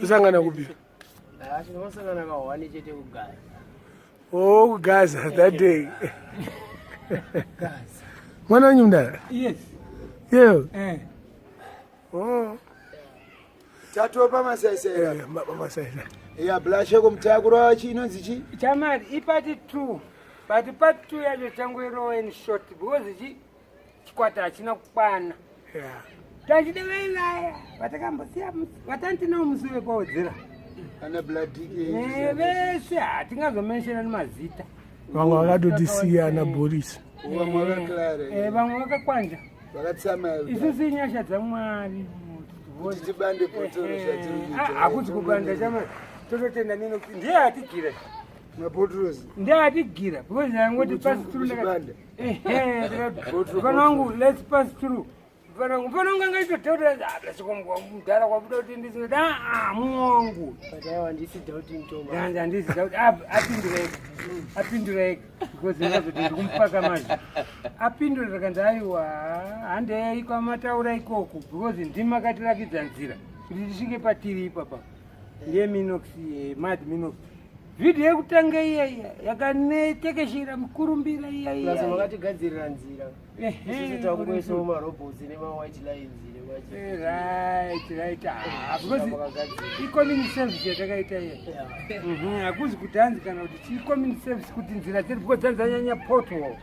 tusangana kupi? Tinosangana ka1 chete kugaza. Oh, kugaza that day. Mwana wanyu mdala? Yes. Yo. Oh. Tatopa masesera. Masesera. Ya blashe kumtakura chino zichi? Chamari ipati 2. But part 2 yacho changu iro in short because ichi chikwata achina kukwana. Yeah. Tachidevela vatakambosiya vatanti nawo musi wekodzera. Ana blood vese hatingazomenshera nemazita. Vamwe vakatotisiya ana Boris. Vamwe vakaklare. Vamwe vakakwanja. Vakatsama. Isusu inyasha dzaMwari. Tibande potoro zvatiri. Hakuti kubanda chamari. Tototenda nino ndiye atigira. Mapotros. Ndiye atigira. Because yangoti pass through ndakabanda. Vanangu let's pass through. Vanangu ngaitotaura zvasikomudhara kwabuda kuti ndisinoda muwangu. Handisi dauti ntomba. Handisi dauti apindura ega. Because ndazoti ndikumupaka mazvi. Apindura zvakanzi aiwa handei kwamataura ikoko. Because ndimakatirakidza nzira kuti tisvike patiri ipapa. Yeminox mad minox. Video yekutanga iya yakanetekeshera mukurumbira iya. Lazima ngatigadzirira nzira. Sisi takuisa marobots nema-white lines. Right. Because i-community service yatakaita iya. Hakuzi kuti hanzi kana kuti i-community service kuti nzira dzedu because dzanyanya pothole.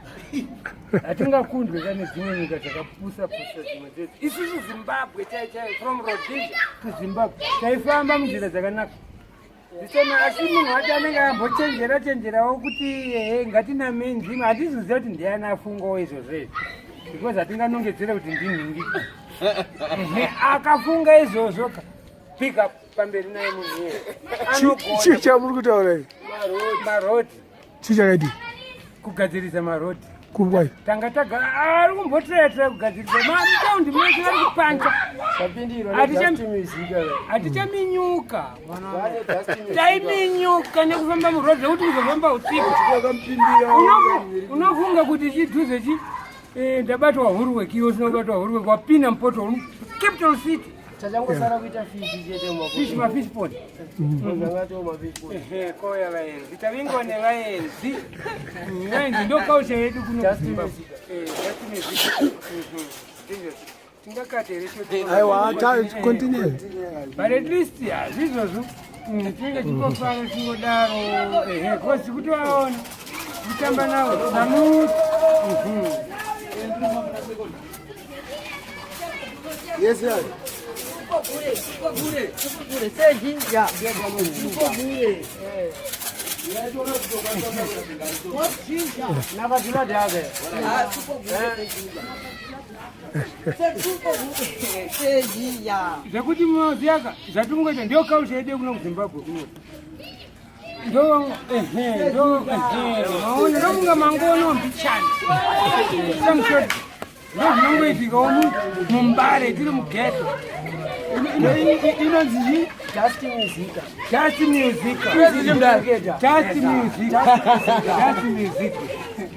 Hatingakundwe kane dzimwe nyika dzakapusa dzimwe dzedu. Isusu Zimbabwe chaiyo from Rhodesia to Zimbabwe taifamba munzira dzakanaka. Ndisema asi munhu wacho anenge ambochenjerawo kuti ngatinamei nzima hatizoziva kuti ndiani afungawo izvozvo because hatinganongedzera kuti ndinhingi. Akafunga izvozvo pika pamberi naye munhu iye. Chii chamuri kutaura iyi? Marodhi. Chii chakaiti? Kugadzirisa marodhi. Kubwai? Tanga tagara ari kumbotrera kugadzirisa mataundi mese vari kupanja. Hatichaminyuka. Taiminyuka nekufamba murodhi zvokuti kuzofamba usiku. Unofunga kuti chidhuze chi ndabatwa hurweki iwo sinobatwa hurweki wapinda mupoto capital city. Chachangosara kuita fish mafish pond. Koya vaenzi tavingone vaenzi ndokausha yedu kuno aiwa continue. But at least zvizvozvo tinenge chingofara chingodaro kosi kuti vaona kutamba navo namuti. Yes sir. Zvekuti munoziva zvatingoita ndio kausha yedu kuno kuZimbabwe kuno. Ndomunga mangono mbichani. Ndozvinongoitikawo mumbare tiri mugeto. Inonzi Just music.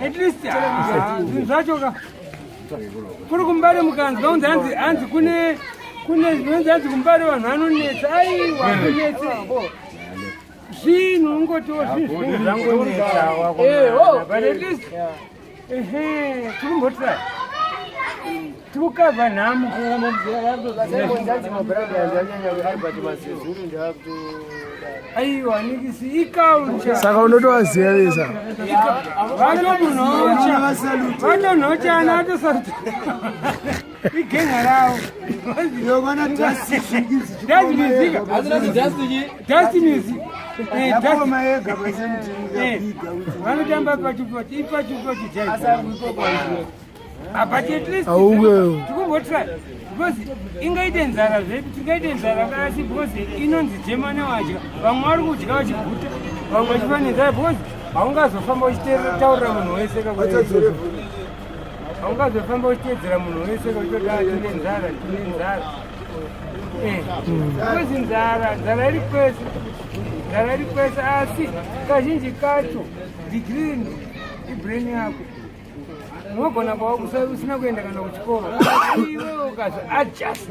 At least zvacho kuri kumbare mukanzwa kunzi hanzi kune zvinonzi hanzi kumbare vanhu vanonetsa aiwa kunetse zvinhu ungotiwo zvinhu zvangonetsa. But at least tirimbotira tukava nhamu aiwa nikisi iculture saka unotovaziyavisa vatonhochana atosaruta igenga ravo vanotamba pachipoti ipachipoti but at least tikumbotry because ingaite nzara zvedu tingaite nzara kasi because inonzi Germany wadya vamwe vari kudya vachiguta vamwe vachiva nenzara because haungazofamba uchitaurira munhu wese haungazofamba uchiteedzera munhu wese uchitoda tine nzara because nzara iri kwese asi kazhinji kacho degree ibrain yako unogona kuva usina kuenda kana kuchikoro iwe ukazi adjust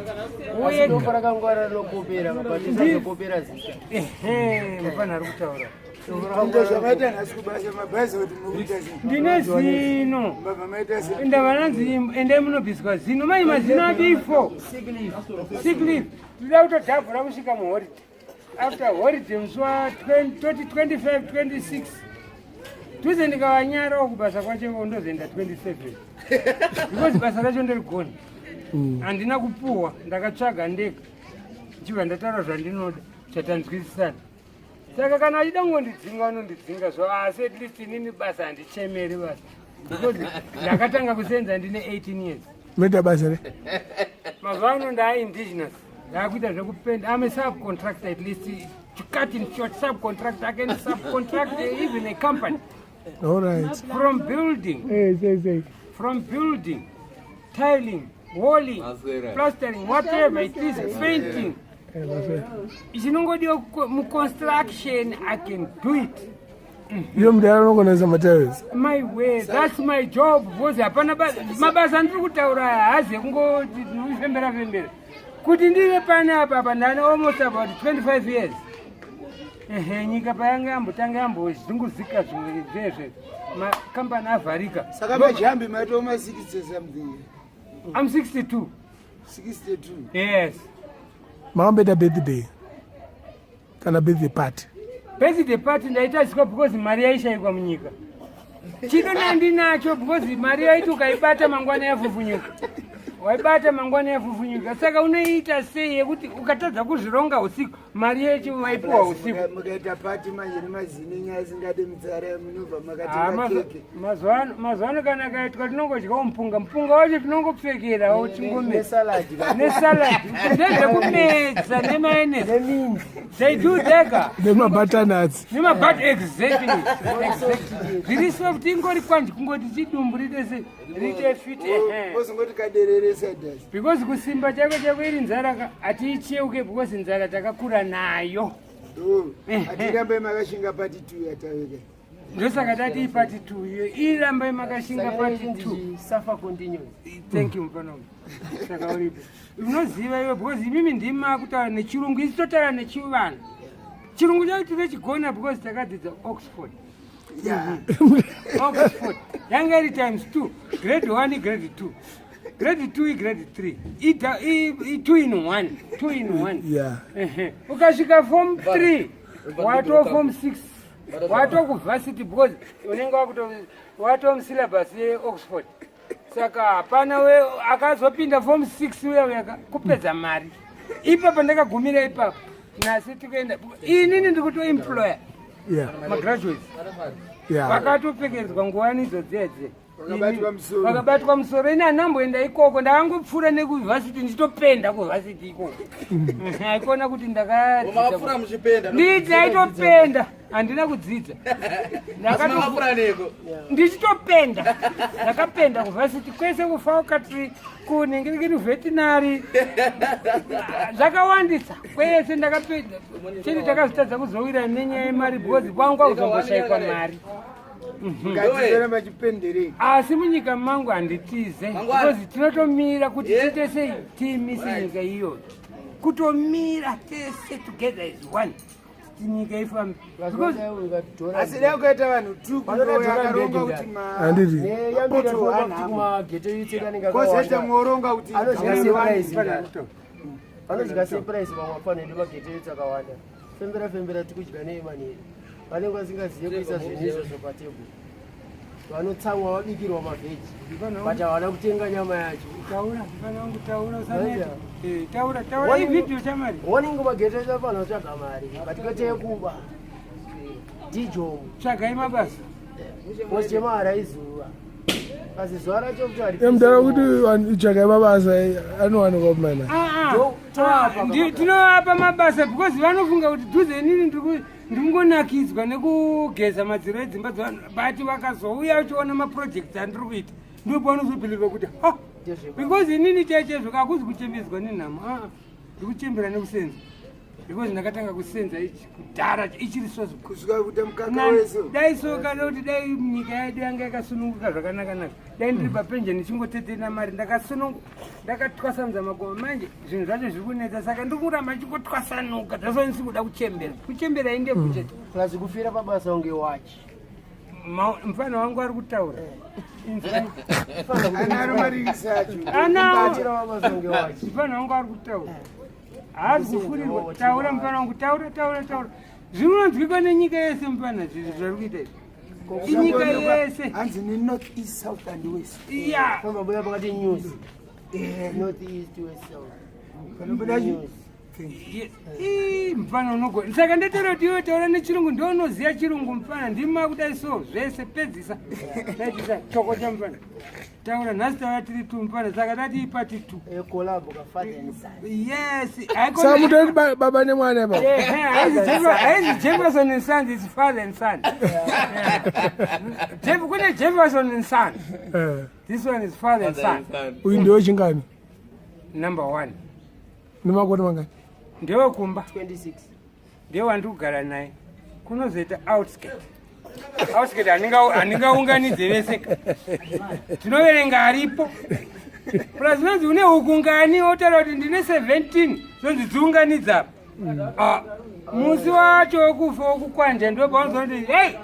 rakangwara rinokopera mapatisa anokopera zita mufana ari kutaura zvamaita nhasi kubasa mabhazi kuti mukuita ndine zino ndava nanzi endai munobviswa zino mai mazino abifo sick leave tida kutodhabhura kusvika muholiday after holiday musi wa25 26 tuze ndikavanyarawo kubasa kwacho ndozoenda 27 because basa racho nderigona handina kupuhwa ndakatsvaga ndega ndichibva ndataura zvandinoda chatanzwisisana saka kana achida kungondidzinga unondidzinga zvo asi at least inini basa handichemeri basa because ndakatanga kusenza ndine 18 years Meta basa re? mazuva ano ndaindigenous ndakuita zvekupenda I'm a subcontractor at least to cut in short subcontractor I can subcontract even a company. All right. From building, from building, tiling, walling, plastering, whatever it is, painting. Construction, I can do it. You mdara materials. My way, that's my job. Mabasa ndiri kutaura hazi kungoti ndifembera fembera. Kuti ndive pane apa ndane almost about 25 years. Nyika payanga ambotanga yambozunguzika zvimwe zvezve makambani avharika. Saka majambi matoma 60 something. I'm 62. 62. Yes. Maambeta birthday. Kana birthday party. Birthday party ndaita ziko because mari yaishaikwa munyika. Chino nandinacho because mari yaiti ukaibata mangwana yavhuvhunyuka. Waibata mangwana yavhuvhunyuka. Saka unoita sei yekuti ukatadza kuzvironga usiku mari yacho waipuwa usiku. Mukaita party manje nemazine nyaya zingade mutsara munobva makatenga keke. Mazwano kana kaitwa tinongodya mpunga wacho tinongopfekera uchingomesa nesalad ndezvekumedza nemayonnaise. They do dega butternut exactly zviri soft ingori kwanji kungoti chidumbu rite fit ozongoti kadereresa dasi because kusimba chako iri nzara hatiicheuke because nzara takakura nayo. atirambai makashinga pati 2 yataweka ndosaka tati ipati 2 iyo irambai makashinga pati 2 suffer continuous. Thank you mpanongo. Saka uripo unoziva iwe because imimi ndima kutaura nechirungu isi totaura nechivana chirungu chacho tivechigona because takadzidza Oxford. Oxford yanga iri times 2 grade 1 grade 2 grade 2 grade 3 2 in 1 yeah. Ukasvika form 3 wato form 6 wato kuvarsity because unenge wato musyllabus yeOxford. Saka hapana we akazopinda form 6 uya kupedza mari ipapo ndakagumira ipapo nasi tikuenda inini ndikutoemployer magraduates vakatopfekedzwa nguwani idzodzeedze vakabatwa musoro ini hanamboenda ikoko ndakangopfuura nekuvhasiti ndichitopenda kuvhasiti ikoko aikona kuti ndidzaitopenda handina kudzidza ndichitopenda ndakapenda kuvhasiti kwese kufaukatri kunengekiri vetinary zvakawandisa kwese ndakapenda chete takazotadza kuzowira nenyaya yemari because kwanga kuzomboshaikwa mari. Asi munyika mangu handitize because tinotomira kuti tiite sei timi senyika iyoyo kutomira tese together as one nyika ifambe asi dai ukaita vanhu tukuakaronga kuti magozoita muoronga kuti vanodya sepuraisi vamwe vafanira magete yuti akawanda fembera tikudya neemaneri vanenge vasingazive kuisa zvinhu izvozvo patebhuru vanotsamwa vabikirwa mavheji but havana kutenga nyama yacho. Warning magete achafanira kutsvaga mari katikatekuba dijomu tsvagai mabasa mosichemahara izuva asi zuva racho kuti mdara kuti tsvagai mabasa anowanikwa kumana tinovapa mabasa because vanofunga kuti dhuze nini ndikungonakidzwa nekugeza madziro edzimba dzevanhu but vakazouya uchiona maprojects andiri kuita ndopaunozobhiliva kuti because inini chaizvo hakuzi kuchembedzwa nenhamo ndiri kuchembera nekusenza because ndakatanga kusenza ichi kudhara ichiri sozo kusvika kuita mukaka wese dai soka kuti dai nyika yedu yanga yakasununguka zvakanaka-naka dai ndiri papenjeni chingotetena mari ndakatwasanudza magoma manje zvinhu zvacho zviri kunetsa saka ndiri kuramba chingotwasanuka zvasva ndisi kuda kuchembera indebvu chete plus kufira pabasa unge wachi mufana wangu ari kutaura mufana wangu ari kutaura hazi kufurirwa taura mufana wangu taura zvinonzwikwa nenyika yese mufana zviri zvari kuita izvi inyika yese hanzi nenorth east south and west pambabuya pakati news north east west south panobuda mufana unogona saka ndetera kuti iwe taura nechirungu ndounoziva chirungu mufana ndima kudai so zvese pedzisa choko chamufana taura nhasi taura tiri tu mufana saka tati ipati tu saka mutoti baba nemwana ipa haizi Jefferson and Sons is father and son kune Jefferson and Son this one is father and son uyu ndiwo chingani number 1 nemakoti mangani ndewe kumba 26 ndewe wandikugara naye kunozoita outskirt handingaunganidze veseka tinoverenga aripo plus nonzi une ukungani otaura kuti ndine 17 zonzi dziunganidza musi wacho wekufa wokukwanja ndo paunozoti hei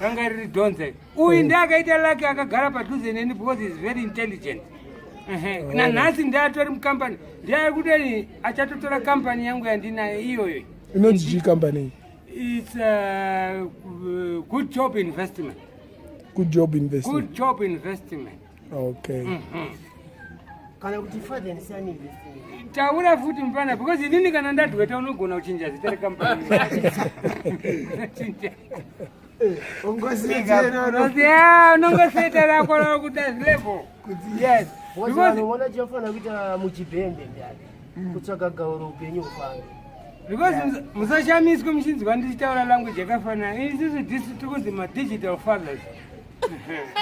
ranga riri dhonze uyu ndiakaita lake akagara padhuze neni because is very intelligent nanhasi ndiatori mukampani ndiari kudeni achatotora kampani yangu yandinayo iyoyo inonzi chii kampani It's good job investment. Okay. Kana kuti father and son investment. Taura futi mpana because inini kana ndatweta unogona kuchinja zita rekampani. Unongoseta rako rakuti level. Yes. Because unaona chafana kuita muchibhende ndani. Kutsvaga gauro upenyu ufanga. Because musashamiswe muchinzwa ndichitaura language yakafanana isusu tiri kunzi ma-digital fathers.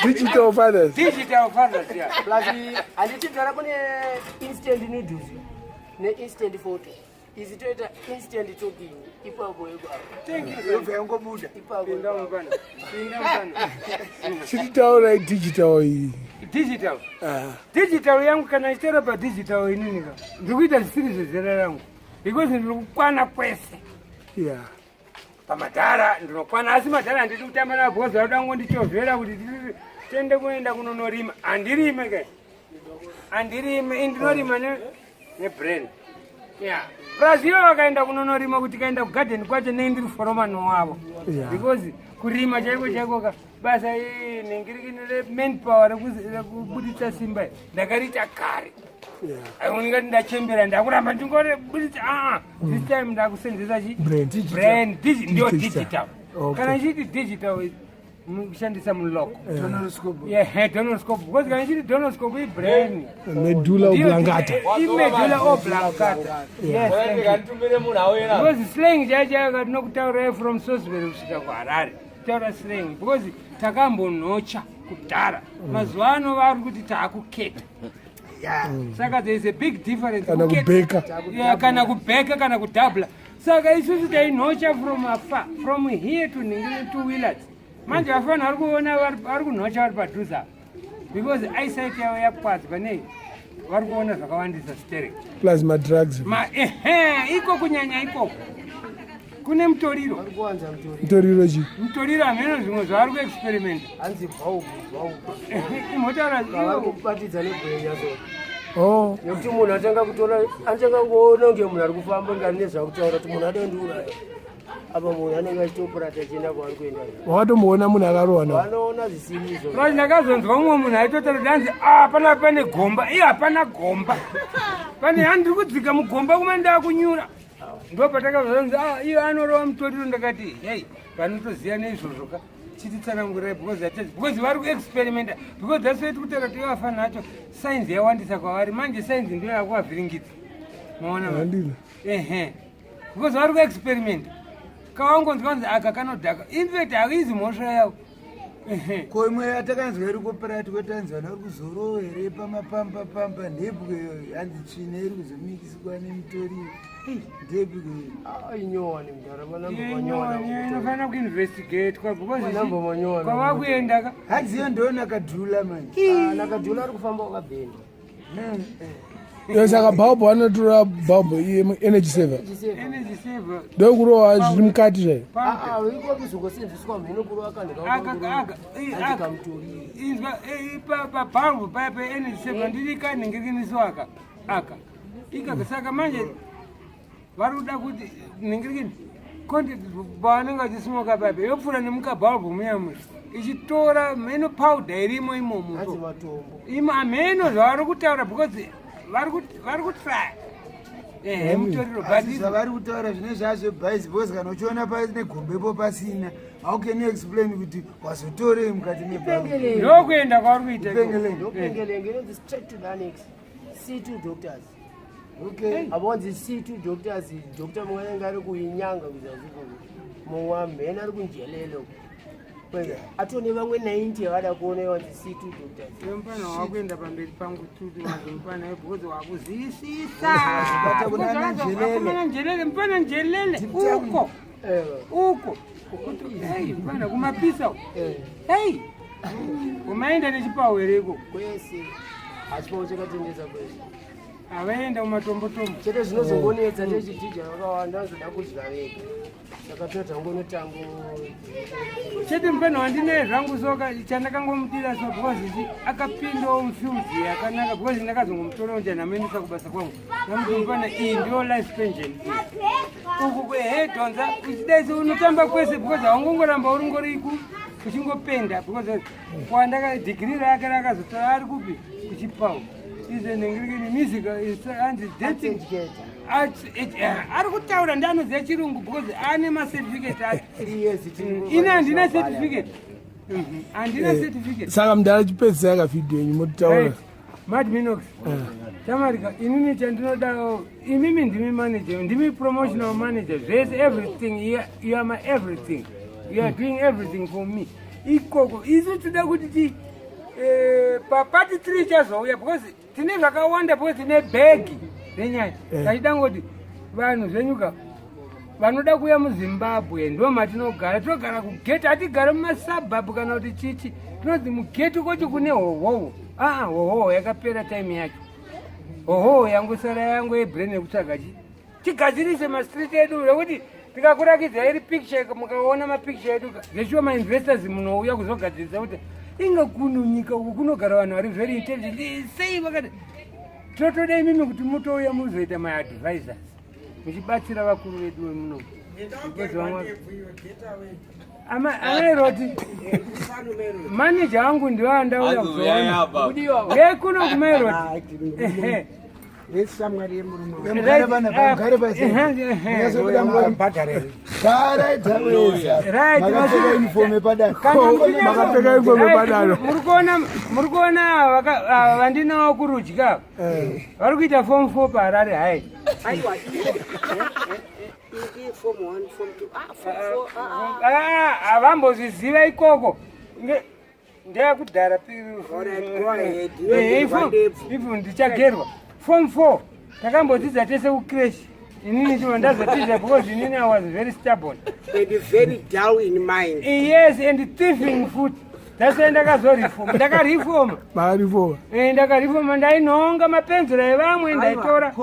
Digital fathers, yeah. Plus handichigara kune instant noodles ne-instant photo izi toita instant talking ipapo yobva yangobuda chititaura digital iyi digital yangu kana ichitaura padigital ininika ndikuita zvisiri zvezera rangu because ndinokukwana kwese pamadhara ndinokwana asi madhara handidi kutamba navo because varuda ngondichovhera kuti tende kuenda kunonorima handirime kai handirime indinorima nebrain plus ivo vakaenda kunonorima kuti kaenda kugadheni kwacho neindiri foromano wavo because kurima chaiko basa nengirikini remanpower rekubuditsa simba ndakariita kare aioningati ndachembera ndakuramba ndingoribuditsa this time ndakusenzesa chi brain ndio digital kana chiti digital kushandisa muloko donoscope because kana chiti donoscope ibrain medulla oblongata yes because slang chaichayo katinokutaura from Salisbury kusvika kuHarare taura slang because takambonocha kudhara mazuva ano vari kuti taakuketa saka there is a big difference kana kubheka kana kudhabla saka isusu tainocha from afar from here to Willard manje vafana vari kuona vari kunocha vari padhuze because eyesight yavo yakwadza nei vari kuona zvakawandisa stereo plus madrugs iko kunyanya ikoko kune mutoriro chi mutoriro hameno zvimwe zvavari kuexperiment hanzi imotaura kubatidza nebhenya nekuti munhu atanga kuona unge munhu ari kufamba ngari nezvakutaura kuti munhu adondiuraya apa munhu anenge achitopurata achienda kwaari kuenda wakatomboona munhu akarohwa vanoona zvisiri izvo rai ndakazonzwa umwe munhu aitotaura kuti hanzi pana pane gomba hapana gomba pane handiri kudzika mugomba kuma ndaakunyura ndo patakazonzi iyo anorova mutoriro ndakati hei panotoziva neizvozvo ka chititsanangurai because vari kuexperimenta because that's why tikutaura kuti vafana acho sainzi yawandisa kwavari manje sainzi ndiyo yakuvavhiringidza maona because vari kuexperimenta kawangonzwa kunzi aka kanodhaka infact haizi mhosva yavo komwe yatakanzwa iri kuparati kwetanzania uri kuzorowa here pamapamba pamba ndebwe hanzi tsvina iri kuzomikiswa nemitoriro ndebwe inyowani inofana kuinvestigatwa kwavakuendaka hanziyo ndo nakadhula mani nakadhula ari kufamba wakabhenda saka bhaubhu vanotora bhaubhu energy saver ndokurowa zviri mukati zvaio ikokuzongosenzeswa mhino kurova pabhalbhu paya paenergy saver ndiri kanhingirikiso aka saka manje vari kuda kuti nhingirikini content pavanenge vachisimoka papa yopfuura nemukabhalbhu muyamwe ichitora mheno powder irimo imomo amheno zvavari kutaura because vari kutrya mutoriro zvavari kutaura zvine zvazvo bhaisi bos kana uchiona pane gombepo pasina how can you explain kuti wazotorei mukati ndokuenda kwavari kuitapengelenge inonzi straight to the annex C2 doctors avonzi C2 doctors doctor mumwe anenge ari kuinyanga kuzaziko mumwe amhena ari kunjelele atone vamwe 90 avada kuona ivanzi C2 doctors yomupana wakuenda pamberi pangu tuti wazomupana webhozi wakuzvisisa njelele mupana njelele uko mupana kumapisa hei umaenda nechipawo hereko kwese hachipawo chakatendesa kwese avaenda kumatombotombo chete zvinozongonetsa ndechidhija vakawanda vanozoda kudya vega saka totangonotango chete mupana wandine zvangu soka chandakangomudira so because akapindawo mufyuzi yakanaka because ndakazongomutora njanamenisa kubasa kwangu namuti mupana iyi ndiyo life pension uku kwehedhonza uchidaisi unotamba kwese because haungongoramba uri ngoriku uchingopenda because kwandaka dhigiri rake rakazotora ari kupi kuchipawo izenengirikini music anzi dating ari kutaura ndanoziva chirungu because ane macertificate ake ine handina certificate handina certificate saka mudara achipedzisa yakavhidhiyo yenyu motitaura mad minox tamarika inini chandinodawo imimi ndimi manager ndimi promotional manager zvese everything you are my everything you are doing everything for me ikoko isu toda kuti papati 3 chazouya because tine zvakawanda because tine bhegi renyaya tachida ngoti vanhu zvenyuka vanoda kuuya muzimbabwe ndo matinogara tinogara kugeti hatigare mumasabhabhu kana kuti chichi tinonzi mugeti kochi kune hohoho hohoho yakapera time yacho hohoho yangosara yangu yebrain yekutsvaga tigadzirise mastreet edu rekuti tikakurakidza iri picture mukaona mapicture edu zveshuwa mainvestors munouya kuzogadzirisa kuti inga kuno nyika uku kunogara vanhu vari very intelligent sei vakati totoda imimi kuti mutouya muzoita maadvisors muchibatsira vakuru vedu vemuno amairoti maneja wangu ndiwo andauya kuzoona ngekuno kumairoti muri kuona vandinawo kurudya vari kuita form 4 paharare hai havambozviziva ikoko ndeyakudhara ifu ndichagerwa form 4 takambodzidza tese kucreshi inini chivo ndazotidza because inini I was very stubborn and very dull in mind. Yes, and thieving food. That's why ndakazoreform. Ndakareform. Mareform. Ndakareform ndainonga mapenzura evamwe ndaitora.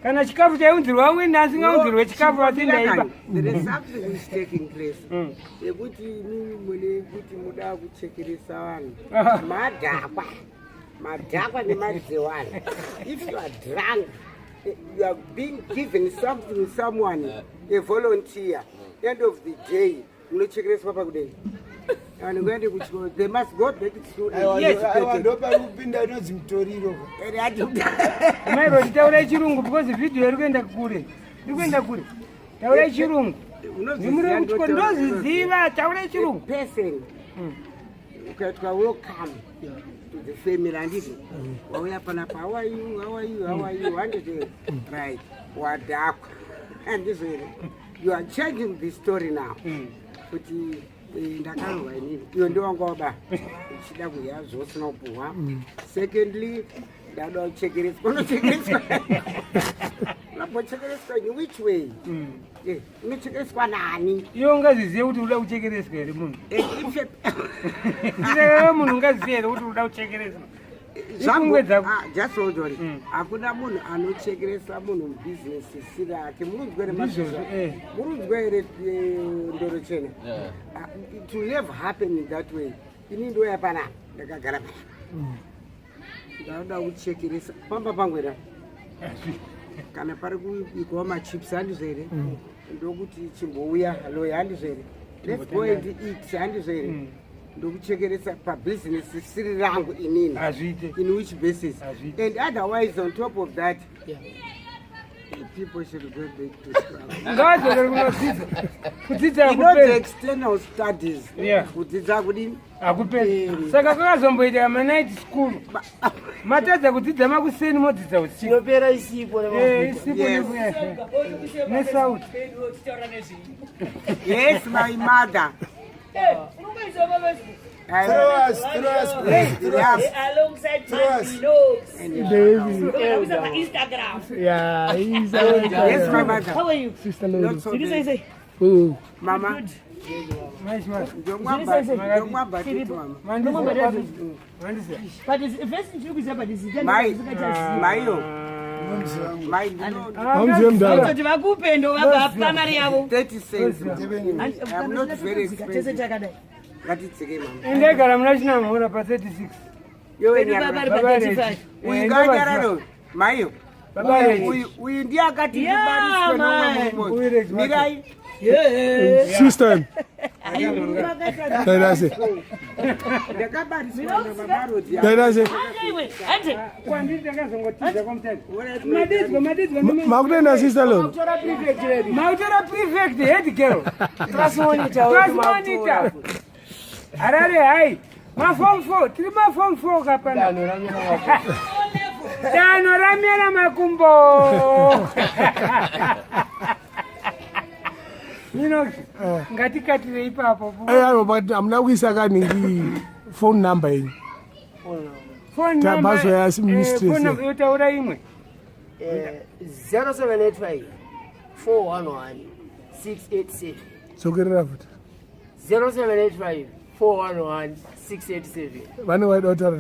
Kana chikafu chaunzirwa umwe ndasingaunzirwe chikafu atindaiba. There is something which is taking place. Yekuti mimi mune kuti muda kuchekeresa vanhu. Madhakwa nemadzewani. If you are drunk, you are being given something, someone, a volunteer. End of the day, munochekeresa pakudei. And when they must go back to school. Yes, I want to pinda inonzi mutoriro. Mairo taura chirungu because video iri kuenda kure. Iri kuenda kure. Taura chirungu. Nimuri kuchiko ndoziziva taura chirungu. Person. Ukaitwa welcome to the family and it. Wauya panapa, how are you? How are you? How are you? And right. Wadakwa. And this way, you are changing the story now. ndakarohwa inini iyo ndowangwaba uchida kuya zvosina kupuhwa. Secondly ndada kuchekeretswa. Unochekeretswa unochekeretswa in which way? Unochekeretswa nani? Iwe ungazizive kuti uda kuchekeretswa here munhu? Munhu ungazizive here kuti uda kuchekeretswa? Just hold on. Hakuna munhu anochekeresa munhu mubizinesi siri ake. Murunzwe here Ndoro Chena. It will never happen in that way. Ini ndo yapana ndakagara pana. Ndauda kuchekeresa pamba pangwera. Kana pari kuikwa machips handizvo here. Ndokuti chimbouya loya handizvo here. Let's go and eat handizvo here. Ndokuchekeresa pabusiness siri rangu inini. In which basis? And otherwise on top of that, people should go back to school. You know the external studies. Kudzidza kudini? Akupeli. Saka kakazomboita night school. Matadza kudzidza makuseni modzidza usiku. Tinopera isipo nesouth. Yes, my mother. Alongside my vlogs. Instagram. Yeah, he's Yes, my mother. How are you? Sister Not Lolo. so Did you bad. say? Mama. Nice man. But it's first you is about this. Mayo. My Kuti vakupendo vabva primary yavo 30 cents. I'm not very expensive. Ngatitsike mama. Ndegara muna chinamhura pa 36. vari pa 35. Uyinganyararo. Mayo. Uyu ndiye akati ndibariswe nomwe mumwe. Mirai. Sister. That's it. Ndakabariswa nababaroti. That's it. Kwanditi ndakazongotiza kwamutani. Madidzwa. Makutenda Sister Lolo. Mautora prefect head girl. Class monitor. Harare hai. Form 4. Tiri form 4 kapana. Dano ramira makumbo. Ngatikatire ipapo. But I'm now kuisa phone number yenyu. Phone number. Phone number yotaura imwe. 0785 411 687. Sokerera futhi. 0785 411 687. Vane waidotara.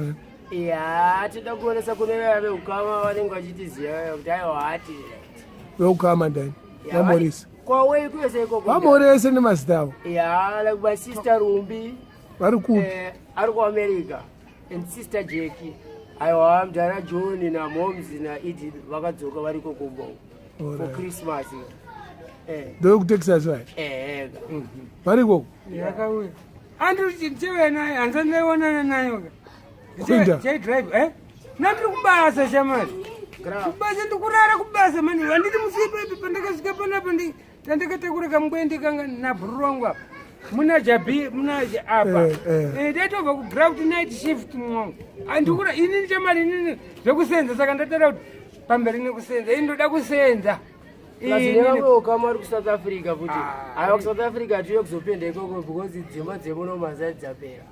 Ya, tida kuonesa kune vave ukama vanenge vachitiziva kuti aiwa hati. Weukama ndani. Vamorese. Kwawe kuese ikoko. Vamorese nemazita avo. Ya, like my sister Rumbi. Vari kupi? Ari kuAmerica. And sister Jackie. Aiwa mudhara John naMoms naEdith vakadzoka vari kokombo. For Christmas. Ndokutexas vai. Vari koko. Yakauya. Andirichivena hanzandaiwanana nayo. Kuinda. Drive Nandiri kubasa shamari. Kubasa ndikurara kubasa mani. Handiti musipa pandakasvika panapa ndandakatakura kamgwendi kanga nabhuru wangu apa. Muna jabi muna apa. Ndaitobva kugraft night shift mwangu. Andikura inini chamari inini zvekusenza saka ndatara kuti pamberi nekusenza indoda kusenza. Lazima ukama ari kuSouth Africa futi. Aiwa kuSouth Africa tiyo kuzopenda ikoko because dzimba dzemuno mazai dzapera.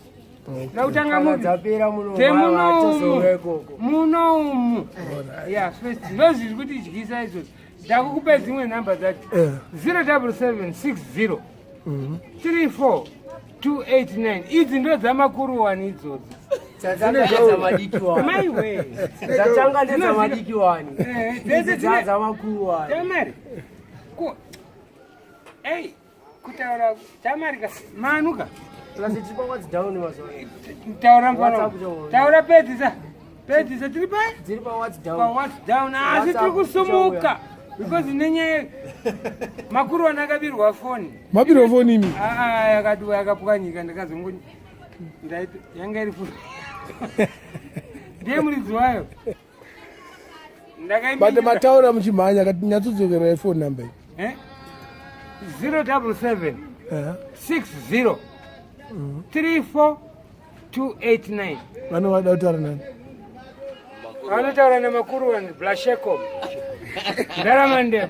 Nautanga mudzapera muno. Yeah, first ndozviri kuti idyisa izvozvo. Ndakukupa dzimwe namba dzacho. 07760 34289. Idzi ndo dzamakuruwani idzodzo. Dzatanga madikiwani. Maiwe. Dzatanga madikiwani. Dzadza makuruwani. Tamari. Hey, kutaura tamari ka manuka. Plus chipo what's down mazo. Taura mfano. Taura pedzisa tiri pa? Dziri pa what's down. Pa what's down. Asi tiri kusumuka. Because nenyaya makuru anakabirwa foni. Mabirwa foni imi? Yakatuwa yakapwanyika ndakazongoni. Ndaiti yanga iri foni. Ndiye muridzi wayo. But mataura muchimhanya kati nyatsodzokera phone number. 077 60 34289. Vanoda kutaura nani? Vanotaura namakuru wani Blasheko. Ndaramande.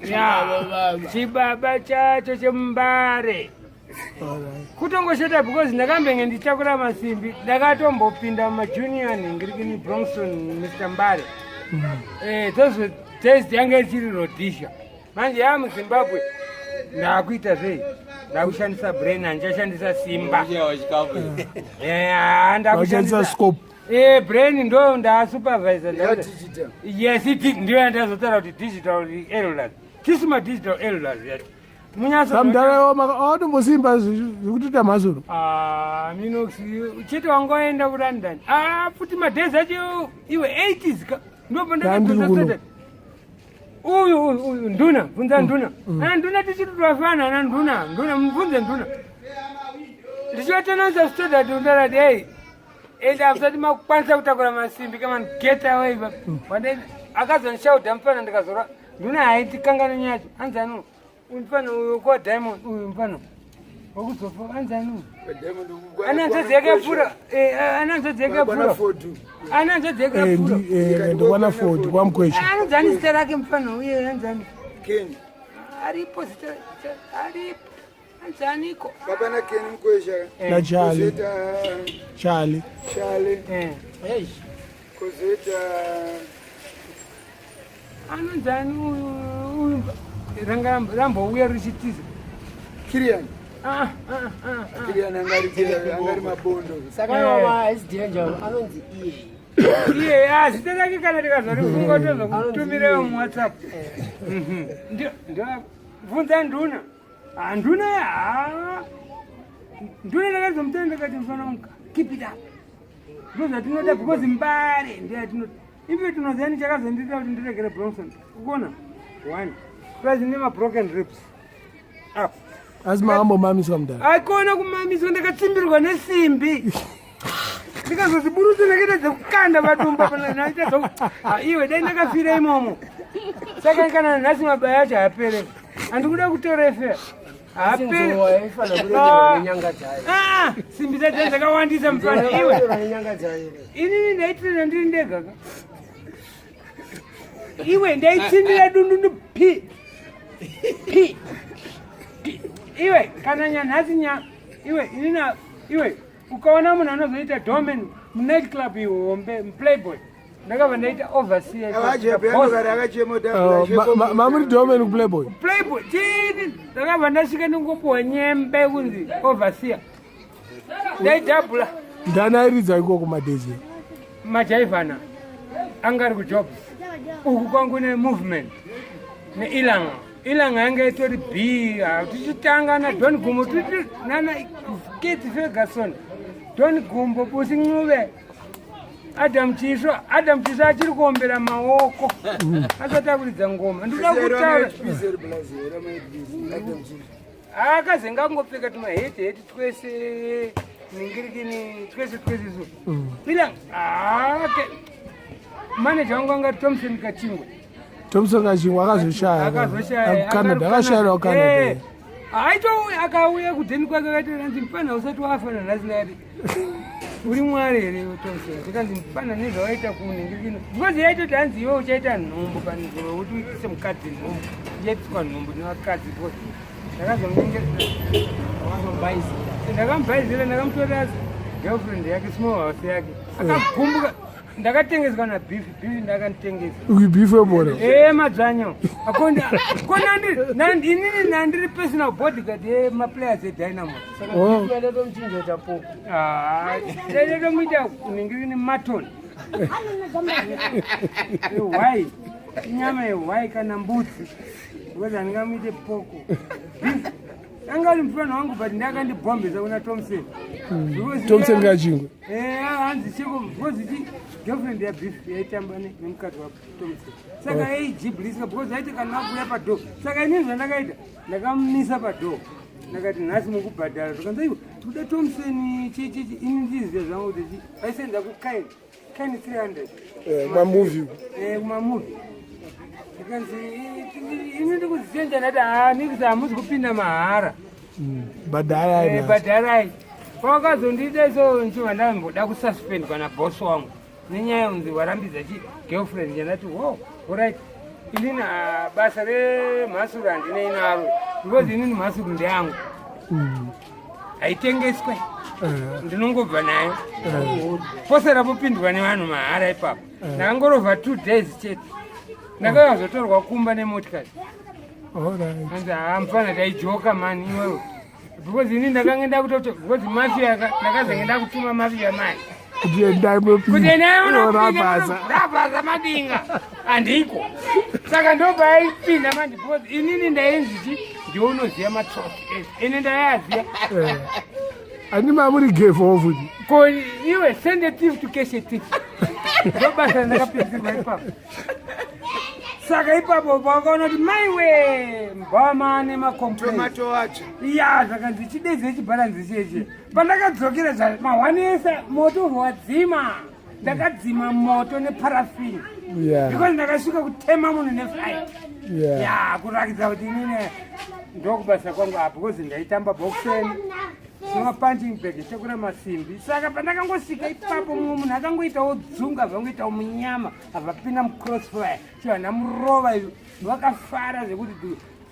Ya, chibaba chacho cheMbare. kutongoshota because ndakambenge nditakura masimbi ndakatombopinda mumajunior ngirikini Bronxton Mr. Mbare those days yange chiri rodisha manje yamuZimbabwe ndakuita sei ndakushandisa brain handishandisa simba ndakushandisa scope brain ndo ndasupervisor yes ndiyo yandazotaura kuti digital elders tisima digital elders yati samdara watombosimba zvekutoita mazuro Minox chete wangoenda kuLondon futi madhezi acho iwe 80s ka ndopandakatoza uyu nduna bvunza nduna nduna tichiti twafana na nduna mubvunze nduna ndichivatananza student undarati hey and afisati makukwanisa kutakura masimbi kama get away akazonishauda mfana ndikazora nduna haiti kangana nyacho anzanu mfano uyu kwa Diamond uyu mfano wakuzofa anzanu ananzozeke pura ndikwana Ford kwamkwesha anzani zita rake mfano uye anzani Ken aripo zita aripo anzaniko baba na Ken mkwesha na Charlie hey kozeta ananzani uyu rambo uya richitiza Kirian Kirian angari mabondo saka mama is danger anonzi iye zita rake kana tikazorifunga tozokutumira muWhatsApp ndio bvunza nduna nduna ndakazomutenda ndakati mfana muka keep it up ndozvatinoda because Mbare ndiyatinoti ipe tinoziyani chakazondiita kuti ndiregere Bronxton kuona 1 kwazine mabroken ribs asi makambomamiswa mudhara akona kumamiswa ndakatsimbirwa nesimbi ndikazoziburutsa ndakaita dzekukanda madumba naita iwe dai ndakafira imomo saka kana nhasi mabaya acho haapere handikuda kutorefe haapere simbi dzacho dzakawandisa mufana iwe inini ndaitirana ndiri ndega ka iwe ndaitsindira dundundu p iwe kana nyanhasi iwe inina iwe ukaona munhu anozoita domen munight club ihombe muplayboy ndakabva ndaita overseer mamuri domen kuplayboy playboy chini ndakabva ndasvika ndingopuwa nyembe kunzi overseer ndaidhabhula ndanairidza ikoko madhezi majaivhana anga ari kujobs uku kwangu nemovement neilanga yanga itori b tichitanga nadon gumbo nana kate Ferguson don gumbo busi ncube Adam Chiswa achiri kuombera maoko asati akuridza ngoma ndikuda kutaura akazenga angopfeka tumaheti twese ningirikini twese isu ilanga manager wangu anga Thompson Kachingwe akazoshaya Canada akashayirwa Canada aitouya akauya kudheni kwake akati kanzi mupana usati wafana nasinari uri mwari here Thompson tikanzi mupana nezvawaita kuningirikino because yaitoti hanzi iwe uchaita nhombo panzvimbo kuti uitise mukadzi nhombo ichaitiswa nhombo nevakadzi because ndakamubhaizira ndakamutora girlfriend yake small house yake akagumbuka ndakatengeswa na beef ndakanditengesa beef ebora madzvanyo inini nandiri personal bodyguard yemaplayers edynamo daitomuita kuningirikini maton ehwai inyama yehwai kana mbudzi because handingamuite poko anga ari mufana wangu but ndakandibhombesa kuna Thompson Kachingwe hanzi cheko because girlfriend yabeef yaitamba nemukadzi waThompson saka aijibulisika because aiti kana akuya padhoo saka inini zvandakaita ndakamumisa padhoo ndakati nhasi mukubhadhara tokanza iwe tikuda Thompson chichichi ini ndizive zvangu kuti vaisenza kukaini 300 mamovie kumamovie ndikanzi ini ndikuzisenja ndati nikuti hamuzi kupinda mahara bhadharai kwakazondiita iso nchiva ndamboda kususpend kana boss wangu nenyaya yonzi warambidza girlfriend yandati alright inini basa remhasuru handine inaro because inini mhasuru ndeyangu haitengeswe ndinongobva nayo pose rapopindwa nevanhu mahara ipapo ndakangorovha 2 days chete ndakavazotorwa kumba nemotikari anzi hamfana taijoka mani iwewe because ini ndakanga ndakutoto because mafia ndakazenge ndakutuma mafia mai kuti ndabhaza madinga handiko saka ndobva aipinda mandi because inini ndaenzichi ndounoziva matrofi ene ndayaziva handima muri gefo futi ko iwe sende thief to cash a thief ndobasa ndakapedzirwa ipapo saka ipapo vakaona kuti maiwe mbama nemakomtomato wacho ya saka ndichidedze chibhalanzi cheche pandakadzokera mahwanesa moto wadzima ndakadzima moto neparafini because ndakasvika kutema munhu neflight ya kurakidza kuti inine ndokubasa kwangu apo because ndaitamba boxen nemapunching bag ichekura masimbi saka pandakangosvika ipapo mumwe munhu akangoitawo dzunga avangoitawo munyama avapinda mucrossfire chivana murova izvo vakafara zvekuti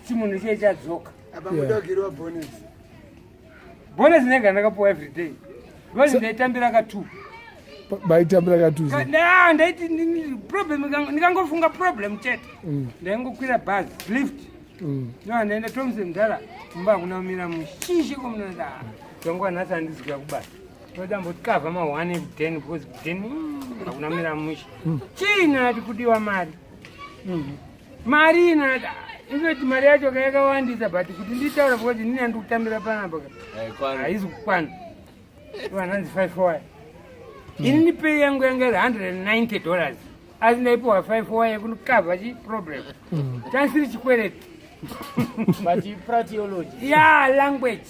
chimunhu chee chadzoka bonus nega ndakapuwa everyday because ndaitambira ka2 baitambira ka2 ndaiti problem ndikangofunga problem chete ndaingokwira bus lift ndaenda Thompson mdara mumba kunamira mushishi komunonda jongo nhasi handizika kubasa todamboti kavha ma1 10 because 10 kunamira mushi china ati kudiwa mari inada izoti mari yacho yakawandisa but kuti nditaura because ndini handikutambira panapa haizi kukwana vanhanzi 5 ini ndipei yangu yange $190 asi ndaipiwa 5 yekunokavha chiproblem chansiri chikwereti but pratiology language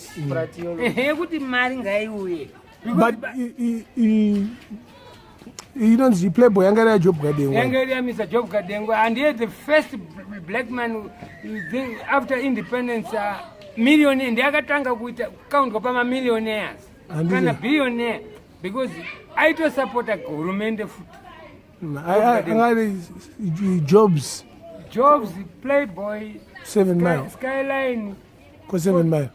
yekuti mari ngaiuye but inonzi playboy yanga ya Job Gadengo yanga ya Mr. Job Gadengo and he is the first black man after independence millionaire ndakatanga kuita count kwa millionaires kana billionaire because aitosupporta hurumende futi angari Jobs Playboy 7 mile Skyline ko 7 mile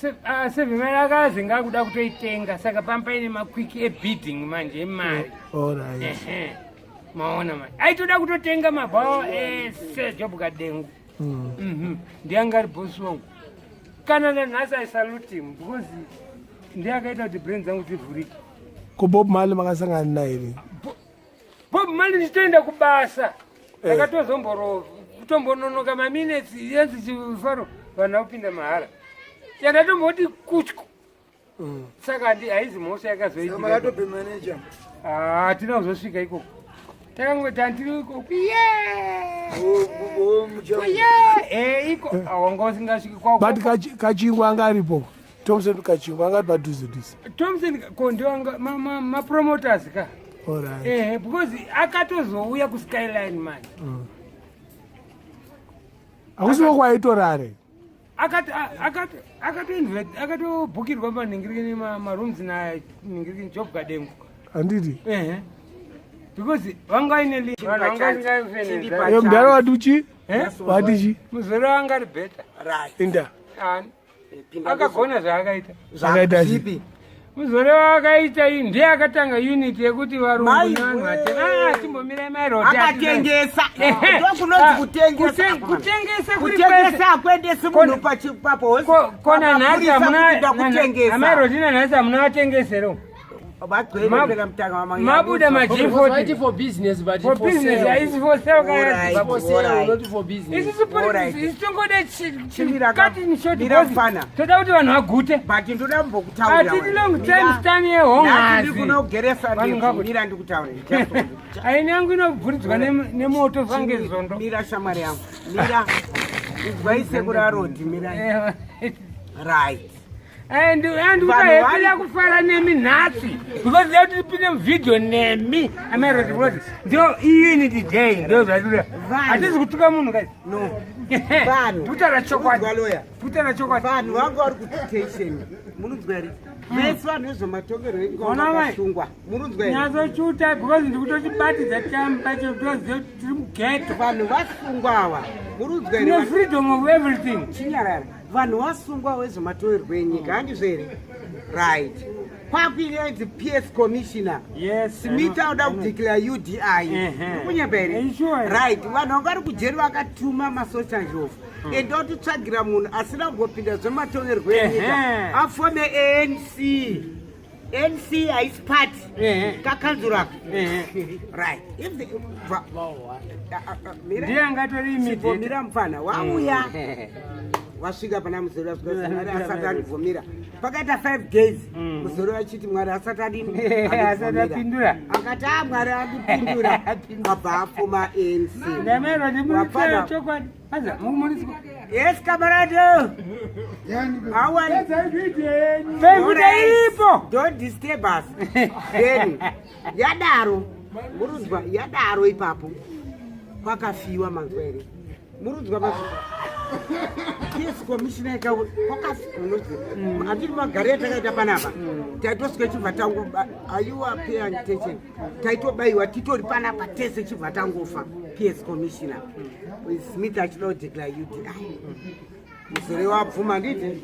7 mile akazi ngakuda kutoitenga saka pampaine makwiki ebidding manje emari alright maona manje aitoda kutotenga mabhawa Job Gadengo ndiangari boss wangu kana nhasi aisalute him because ndiakaita kuti brain dzangu dzivhurike ko Bob Marley makasangana naye Bob Marley ndichitoenda kubasa ndakatozomborova kutombononoka maminutes yenzi chifaro vanhu vakupinda mahara chandatomboti kutyu saka haizi mhosva yakazoitika hatina kuzosvika ikoko takangoti handiri ikoko iko wanga usingasviki kwao but kachingwa anga aripo Thompson kachingwa angati padhuze dhuze Thompson ko ndiwanga mapromoters ka alright because akatozouya kuskyline manje akusiwo kwaitorare akatobhukirwa manhingirikini marooms nanhingirikini Job Gadengo handiti because vanga vaine mudhara watuchi watichi muzoro vanga ari bheta inda akagona zvaakaita zvakaita zipi muzore wakaita iyi ndiye akatanga unit yekuti varungu nevanhu vatema timbomirai mairotengesa kutengesa kwendesa munhu pachipapo kona nhasi amairoti nanhasi hamuna vatengesero mabuda Fighting for business, but for business haisi for sale kaya for sale, not for business. isi tongoda chikati nishoti toda kuti vanhu vagute atiti long time stan yehongazi aini yangu inobvuridzwa nemoto vange zondo mira shamwari yangu mira izwaisekura rodi mira right and ukahepila kufara nemi nhasi because leo tipinde muvidhio nemi amaroti kuti ndio unity day ndio zvatura hatizi kutuka munhu kai no tuta rachokwadi vanhu vanga vari kutension munonzwa here vese vanhu vezvematongerwo enyika Ona vai. vakasungwa murunzwa here Nyatsochuta because ndikutochibatidza chamu pacho tozive kuti tiri mugeto. vanhu vasungwa ava murunzwa Tine here freedom of everything. chinyarara vanhu vasungwa vezvematongerwo enyika handizvo here right kwakuinenzi PS commissioner Yes. smith auda kudeclare UDI ndikunyemba here Sure. right vanhu vanga vari kujeri vakatuma masocialjof endotitsvagira munhu asina kungopinda zvematongerwo enyika afome ANC haisi party kakanzurako right Ndiye angatori immediate. mira mufana wauya wasvika pana muzoro asvikaari asati andivhomira pakaita 5 days muzoro achiti mwari asati adini Asati apindura. akati mwari andipindura abva afoma ANC Ndamero ndimuritse chokwadi. Aza mumuriswa. yes camarade how are you Pembuda iripo. don't disturb us then yadaro murudzwa yadaro ipapo kwakafiwa manzwere murudzwa mazi yes commissioner ikawo andiri magari atakaita panapa taitosvika chibva tangu ayuwa pay attention taitobayiwa titori panapa tese chibva tangofa PS commissioner smith achida kudeclare UDI muzore wabvuma nditi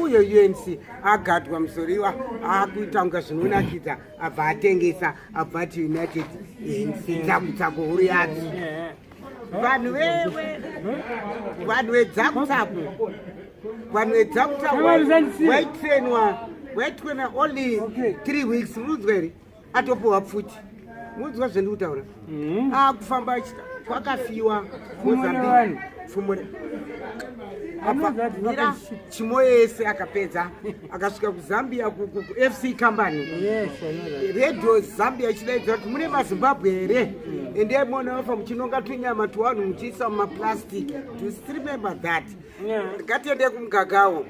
uyo UNC agadwa muzoriwa akuita kunga zvinonakidza abva atengesa abva ati United ANC tsakutsako huru yake vanhu vedzakutsako waitrenwa only 3 weeks munzwere atopowa pfuti munzwa zvendikutaura akufamba achita kwakafiwa Mozambique pfumo apamira chimo yese akapedza akasvika kuzambia FC company radio zambia ichidaidza kuti mune mazimbabwe here ende mona vafa muchinonga tunyama tuwanhu muchiisa mumaplastic do you still remember that ngatiende kumugagawo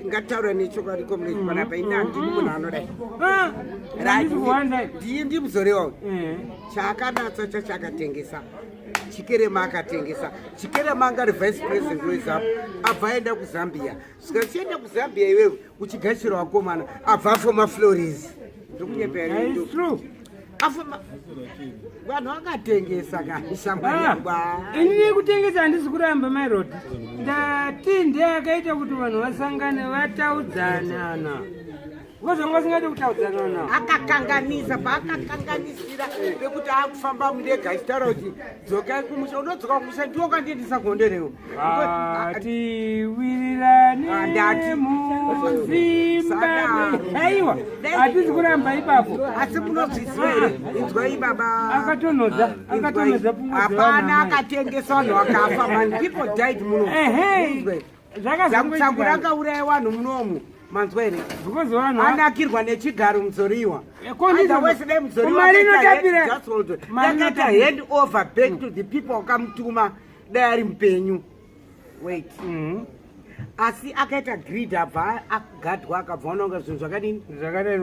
ngataura nechokwadi community panapa ina ndini munhu anodai ndii ndimuzoreva chaakanatsa chachakatengesa chikerema akatengesa chikerema anga ari vice president wezapo abva aenda kuzambia svika chienda kuzambia iwewe uchigashira wakomana abva afoma flores ndikunyeperi afoma vanhu vakatengesa kaishambayangwa inini kutengesa handisi kuramba mairod ndati ndiye akaita kuti vanhu vasangane vataudzanana vozvanga vasingade kutaudzana navo akakanganisa paakakanganisira pekuti akufamba mudega achitaura kuti dzokai kumusha unodzoka kumusha ndiwoka ndiendisa gonderewo tiwirirani muzimbabwe aiwa hatisi kuramba ipapo asi munozvisiwa here inzwai baba akatonhodza hapana akatengesa vanhu vakafa man people died muno dzangu rakauraya vanhu munomu manzwa here anakirwa nechigaro muzoriwa otherwise muzoriwaakaita hand over back to the people wakamutuma dai ari mupenyu wait asi akaita grid abva agadwa akabva ononga zvinhu zvakadini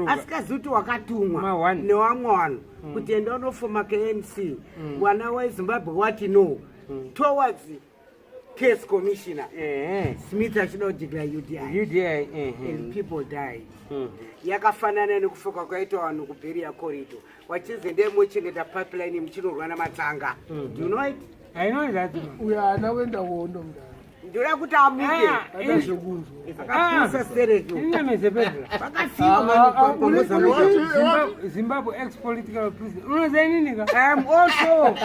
asikazivi kuti wakatumwa nevamwe vanhu kuti enda unofoma KNC mwana wezimbabwe wati no towards PS commissioner Smith achida kudeclare UDI and people died yakafanana nekufoka kwaita vanhu kuberia corridor wachizi ndemochengeta pipeline muchinorwa namatsanga do you know it I know that uya ana wenda kuondo mdani ndoda kuti amuke akapusa seretu Zimbabwe ex-political prisoner unoziva nini ka I'm also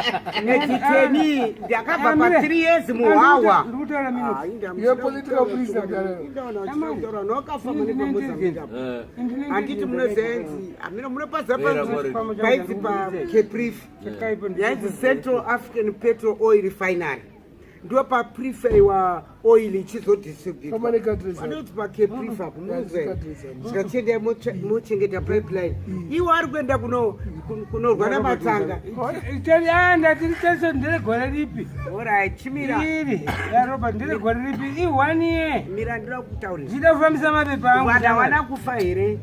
netiteni ndakabva pa 3 years muhawa ndikutaura minutes ye political prisoner mdani handiti munozenzi amino munopaza paidzi pa Caprifi yainzi Central African Petrol Oil Refinery ndo paprefeiwa oil ichizodistributewanoti pacaprifi apo munoziva mochengeta pipeline iwo ari kuenda kunorwa namatsanga ndatiri teso nderegore ripi orit chimira iri yarobert nderegore ripi i1 year mira ndira kutaurira ndida kufambisa mapepa angu hawana kufa here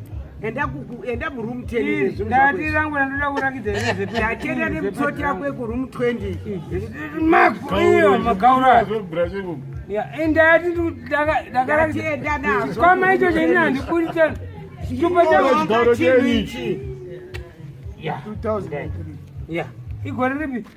enda muroom 10 ndati rangu randoda kurakidza ndatenda nemutsoti yako ekuroom 20 magoiyo magaura ndati ndatienda nazo kwama icho chenina ndikuritana chitupa changu chiichi 2003 yeah igore ripi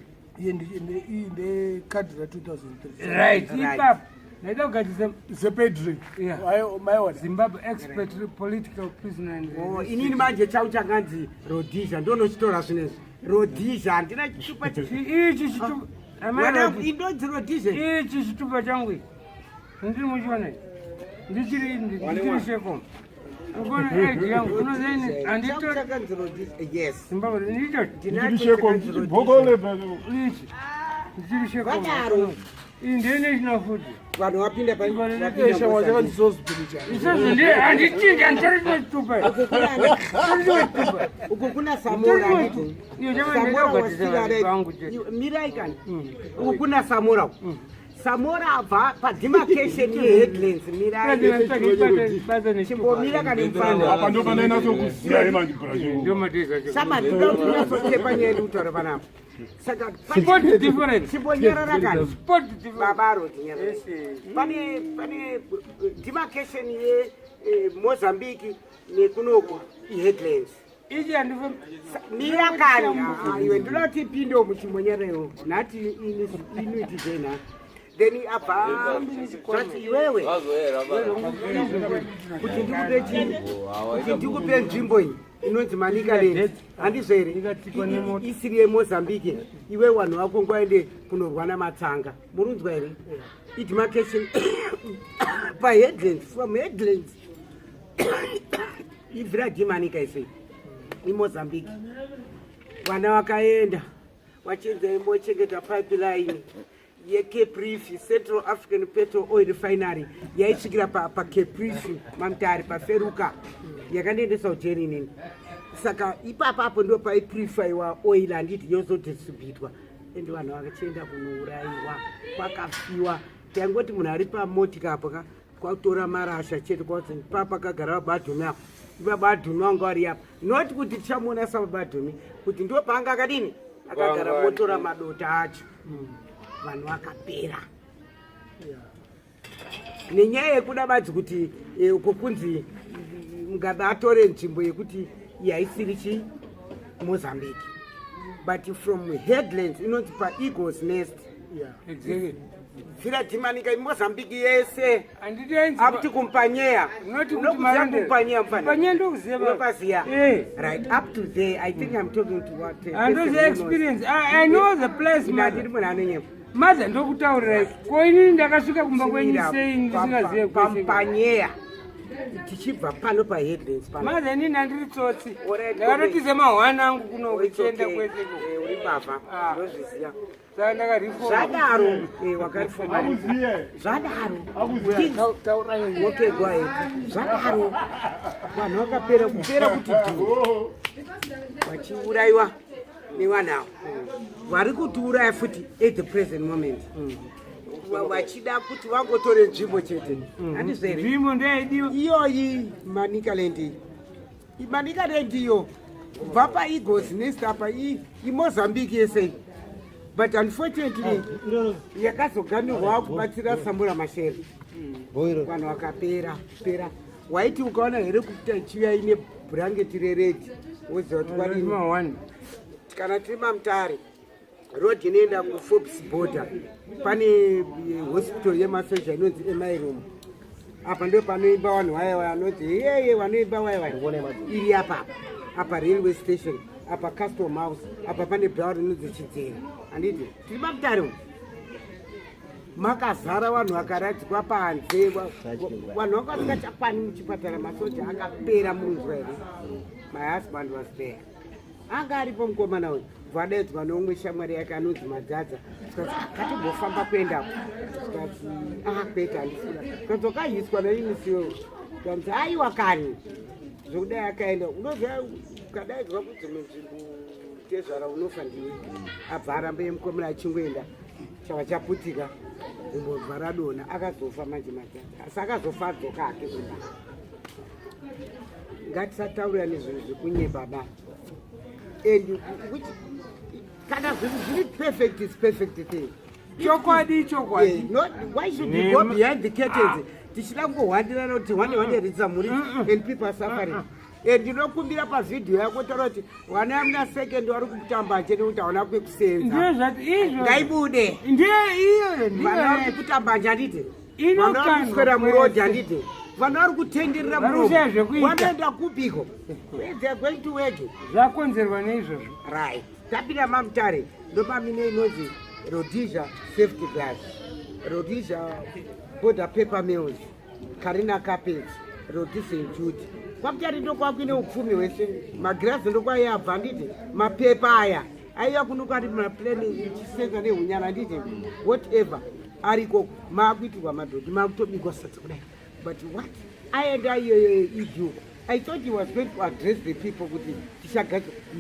inde card ra 2003 right ipapo naida kugadzisa zepedri Yeah. maiona Zimbabwe expert political prisoner and inini manje chau chakanzi Rhodesia ndonochitora zvinezvi Rhodesia handina chitupa ichi chitupa indonzi Rhodesia ichi chitupa changu ndiri muchiona ndichiri sheko ngona age yangu unozaini andito chakanzi Rhodesia yes Zimbabwe ndito ichi ndichiri sheko vadaro indene chinafuti vanhu vapinda shamwa chakandizozipiricha izvozvo ndiye handichinja handitori chitupa uku kuna samora iyo chamandaida kugadzisa vangu mirai kani uku kuna samora samora abva pademarcation yeheadlands mirai chimbomira kani mufana apa ndo pana inatsokuziya samadinosotepa nyaya yekutaura panapa saka chimbonyarara kani babaro pane demarcation yeMozambique nekunoku iheadlands ichi handifo mira kani iwe ndoda kuti pindo muchimbonyararo nhati inuitizena then abva zvati iwewe kuti ndikupe nzvimbo iyi inonzi Manicaland handizvo here isiri yeMozambique iwe vanhu vako ngwaende kunorwa namatsanga murunzwa here idemarcation paheadlands from headlands ibvira dimanika isei iMozambique vana vakaenda vachinza imbochengeta pipeline yeCape Reef Central African Petrol Oil Refinery yaisvikira paCape Reef mamutare paFeruka yakandiendesa ujeni nini saka ipapapo ndo paipurifaiwa oil handiti yozodistributwa ende vanhu vakachienda kunouraiwa kwakafiwa taingoti munhu ari pamotikapo kwakutora marasha chete kwakuti papakagara vabadhumi apo vabadhumi vanga vari apa noti kuti tichamuona sababadhumi kuti ndo paanga akadini akagara motora madota acho vanhu vakapera nenyaya yekuda badzi kuti uko kunzi ngabe atore nzvimbo yekuti yaisiri chiMozambique but from headlands inonzi paEagles Nest vhira dhimanika iMozambique yese up kumpanyeya unokuziva kumpanyeya mufanirapaziya right up to there I think I'm talking to what experience I know the place ndiri munhu anonyema madza ndokutaurirai ko inini ndakasvika kumba kwenyu sei ndisingazive pampanyeya tichibva pano paheadlands madza inini handiri tsotsi ndakatotize mahwana angu kuno kuchienda kwese uri baba ndozviziva saka ndakarifoma zvadaro wakarifoma zvadaro okegwae zvadaro vanhu vakapera kupera kuti vachiuraiwa nevanhavo vari kutiuraya futi at the present moment vachida kuti vangotore nzvimbo chete nzvimbo ndeyaidiwa iyoyi Manicaland Manicaland iyo kubva paEagles Nest apa iMozambique yese but unfortunately yakazoganirwa kubatsira Samora Machel vanhu vakapera waiti ukaona here kuti ichiuya ine bhurangeti reredi woziva kuti kwadini kana tiri mamutare road inoenda kuForbes border pane hospital yemasoja inonzi Emairoom apa ndo panoimba vanhu vaya anoti yeye vanoimba vaya iri apa railway station apa custom house apa pane bhauri inonzi Chidzera handiti tiri mamutare makazara vanhu vakaradzikwa panze vanhu vanga vasingachapani muchipatara masoja akapera munzwa here my husband was there anga aripo mukomana uyu vadaidzwa neumwe shamwari yake anonzi Madhadza katimbofamba kuendapo tikati kwete handifuna tikati wakaiswa nainisiwo tikanzi aiwa kani zvokudai akaenda unoziva ukadaidzwa kudzimwe nzvimbo tezvara unofa ndiwe abva aramba yemukomana achingoenda chava chaputika zimbobva radona akazofa manje Madhadza asi akazofa adzoka hake kuda ngatisataurira nezvinhu zvekunyeba baba and which kana zviri perfect is perfect thing chokwadi why should we go behind the curtains tichida kungohwandirana kuti hwande ritsamuri and people are suffering. Ndinokumbira pavhidhiyo yako taura kuti vana muna second vari kutamba nje nekuti hauna kwekusenza. Ngaibude. Vana vari kutamba nje handiti. Vana vari kuswera murodhi handiti. Vana vari kutenderera murodhi. Vanoenda kupiko. They are going to work. Zvakonzerwa neizvozvo. Right. Tapinda mamutare ndomamine inonzi Rhodesia Safety Glass, Rhodesia Border Paper Mills, Karina Carpets, Rhodesia Jude. Kwamutare ndokwakuine upfumi hwese. Magirazi ndokwayabva handiti. Mapepa aya aiya kunokati maplane ichisenza nehunyana handiti. Whatever ariko maakuitirwa madhodhi maakutobikwa sadza kudai. But what? Aenda iyoyo I thought he was going to address the people with the he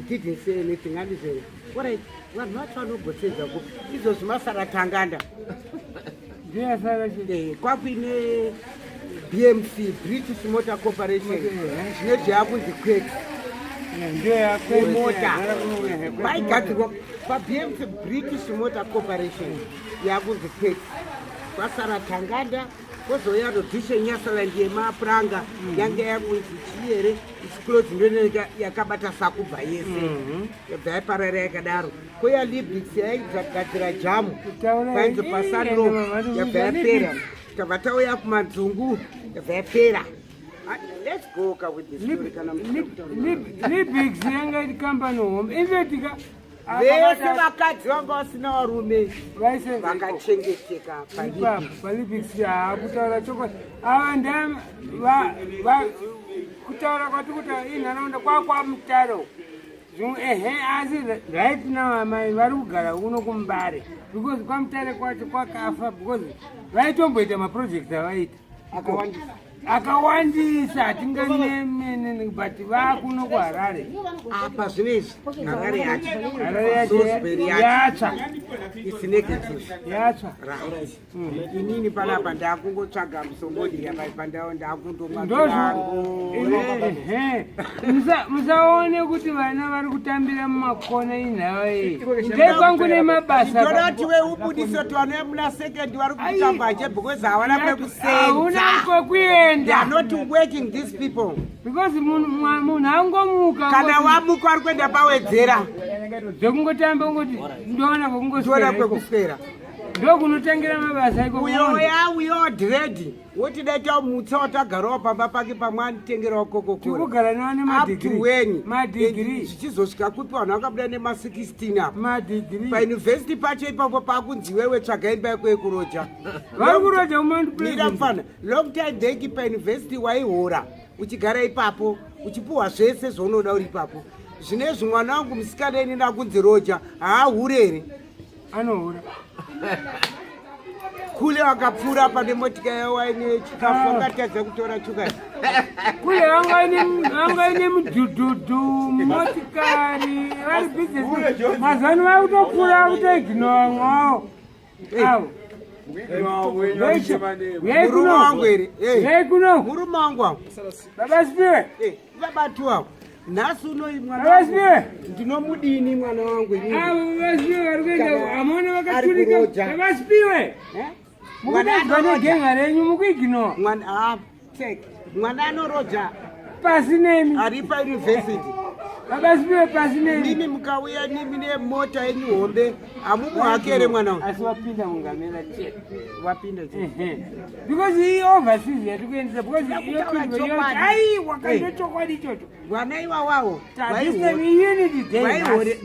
didn't say anything. And he said, what I want not to know, but says, this was Masara Tanganda. Yes, Kwapine BMC, British Motor Corporation. Yes, you have the quick. My God, BMC, British Motor Corporation. You have the quick. Masara Tanganda. Kozoya Rhodesia nyasala ndiye mapranga yange yakunzi chiere ichiklozi ndoneka yakabata sakubva yese yabva yaparara yakadaro koya Librix yaigadzira jamu painzo pasandro yabva yapera tabva tauya kumadzungu yabva yapera. Let's go with this story. Librix yanga iri company home invetika vese vakadzi vanga vasina varume vakachengeteka paLibrix. Kutaura chokwadi ava kutaura kwati kuti inharaunda kwakwamutaro asi right now amai vari kugara kuno kuMbare because kwamutare kwacho kwakafa because vaitomboita maproject avaita akawandisa hatingamene but vakuno kuHarare apa zvinezvi Harare yatsva it's negative yatsva inini panapa ndakungotsvaga musombodi pandawo ndakundomwa musaone kuti vana vari kutambira mumakona inhava iyi ndekwangu nemabasa ndorati weubudise kuti vana vemuna second vari kutamba nje because havana kwekusenza kwekuenda. They are not working these people. Because munhu angomuka kana wamuka ari kuenda pawedzera zvekungotamba ngoti ndoona kwekuswera ndokunotangira mabasa iko uyo dread woti daita mutsa watagarawo pamba pake pamwe anitengerawo kokokora nane madigiri zvichizosvika kupi vanhu vakabuda nema16 apa madigiri pauniversity pacho ipapo pakunzi wewe tsvaga imba yako yekuroja vari kuroja mira mfana long time deki pauniversity waihora uchigara ipapo uchipuhwa zvese zvaunoda uri ipapo. Zvinezvi mwana wangu musikana inenda kunzi roja haahure here anohura kule wakapfuura pane motika yawaine chikafu angatadza kutora chukari kule vangaine mudhudhudhu motikari vari business mazano vakutopfuura kutoiginowa mwavo avo murume wangu here kuno murume wangu wangu babasipiwe babatu wavo nhasi unoi mwana ndinomudini mwana wangu amona vakaturika babasipiwe mukudazvanegeng'a renyu mukuiginowa mwana anoroja pasi nemi ari pauniversity babasipiwe pasi nemi nimi mukauya nimi nemota yenyu hombe hamumuhake here mwana wangu asi wapinda mungamera che wapinda che because hii overseas yati kuendesa because iyo pindu ai wakandochokwadi ichocho vana iwawawo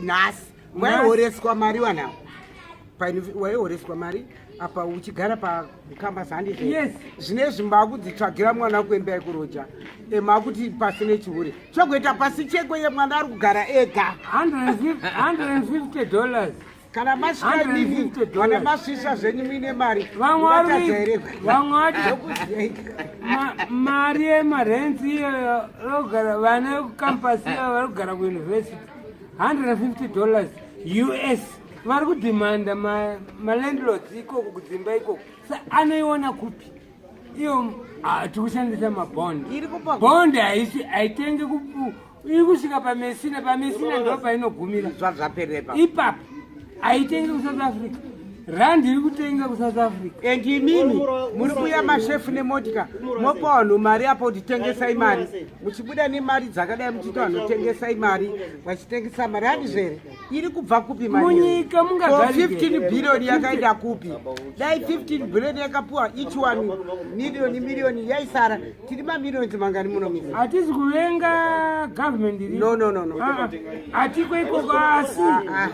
nhasi waihoreswa mari wanavo waihoreswa mari apa uchigara pakambasi handii zvinezvi maakudzitsvagira mwana kuemba yekuroja emakuti pasine chihure chokuita pasi chekwe yemwana ari kugara ega $150 kana masvika nivi vana masvisa zvenyu muine mari vamwe mari yemarenzi iyoyo rogara vana vekukampasi iyo vari kugara kuuniversity $150 US vari kudhimanda malandlords ikoko kudzimba ikoko sa anoiona kupi iyo tikushandisa mabondi bondi haitenge iri kusvika pamesina ndo painogumira zvazvaperepa ipapo haitenge kuSouth Africa randi iri kutenga kuSouth Africa. And inini muri kuya mashefu nemotika mopa vanhu mari apo kuti tengesai mari muchibuda nemari dzakadai muchiti vanotengesai mari vachitengesa mari handi zvere iri kubva kupi munyika 15 billion yakaenda kupi dai 15 billion yakapuwa each one milioni yaisara tiri mamiliyoni mangani muno mimi hatisi kuvenga government iri no hatiko ikoko asi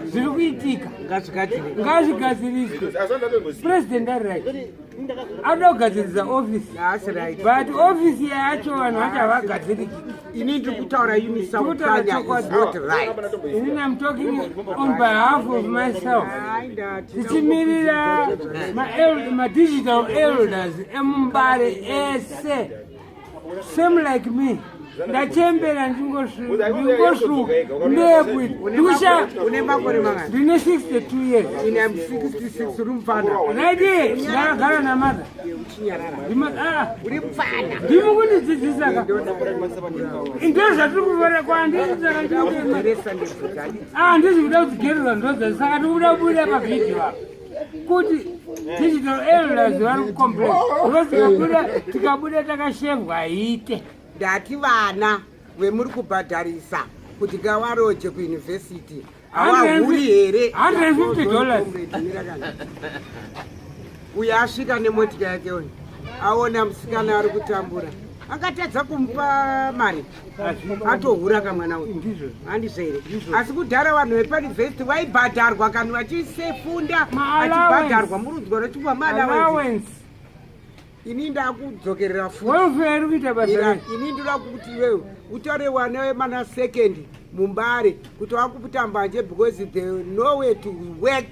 zviri kuitika ngazvigadziriswe president ari anoda kugadzirisa ofisi but ofisi yacho vanhu vachavagadziriki ini ndiri kutaura unisakutanya is not right inini I'm talking on behalf of myself tichimirira ma-digital elders emumbare ese same like me ndachembera ndingoshuka ndebwi une makore mangani ndine 62 years ine am 66 uri mufana right ndakagara namadha uri mufana ndimukundidzidzisaka ndo zvatiri kuvara kwandisaka ndizvi kuda kudzigererwa ndodza saka tikuda kubuda pavhidhiyo apa kuti digital elders vari kucomplain tikabuda takashevwa haite ndati vana vemuri kubhadharisa kuti ngavaroje kuyunivhesiti havahuri here $150 uyo asvika nemotika yake uyu aona musikana ari kutambura akatadza kumupa mari atohura kamwana uyu handizvo here asi kudhara vanhu vepayunivhesiti vaibhadharwa kana vachisefunda vachibhadharwa murudzwa rochipwa maallowance ini ndakudzokerera ini ndira kuti iwewe utore wana wemana second mumbare kuti wakuputambanje because they know where to work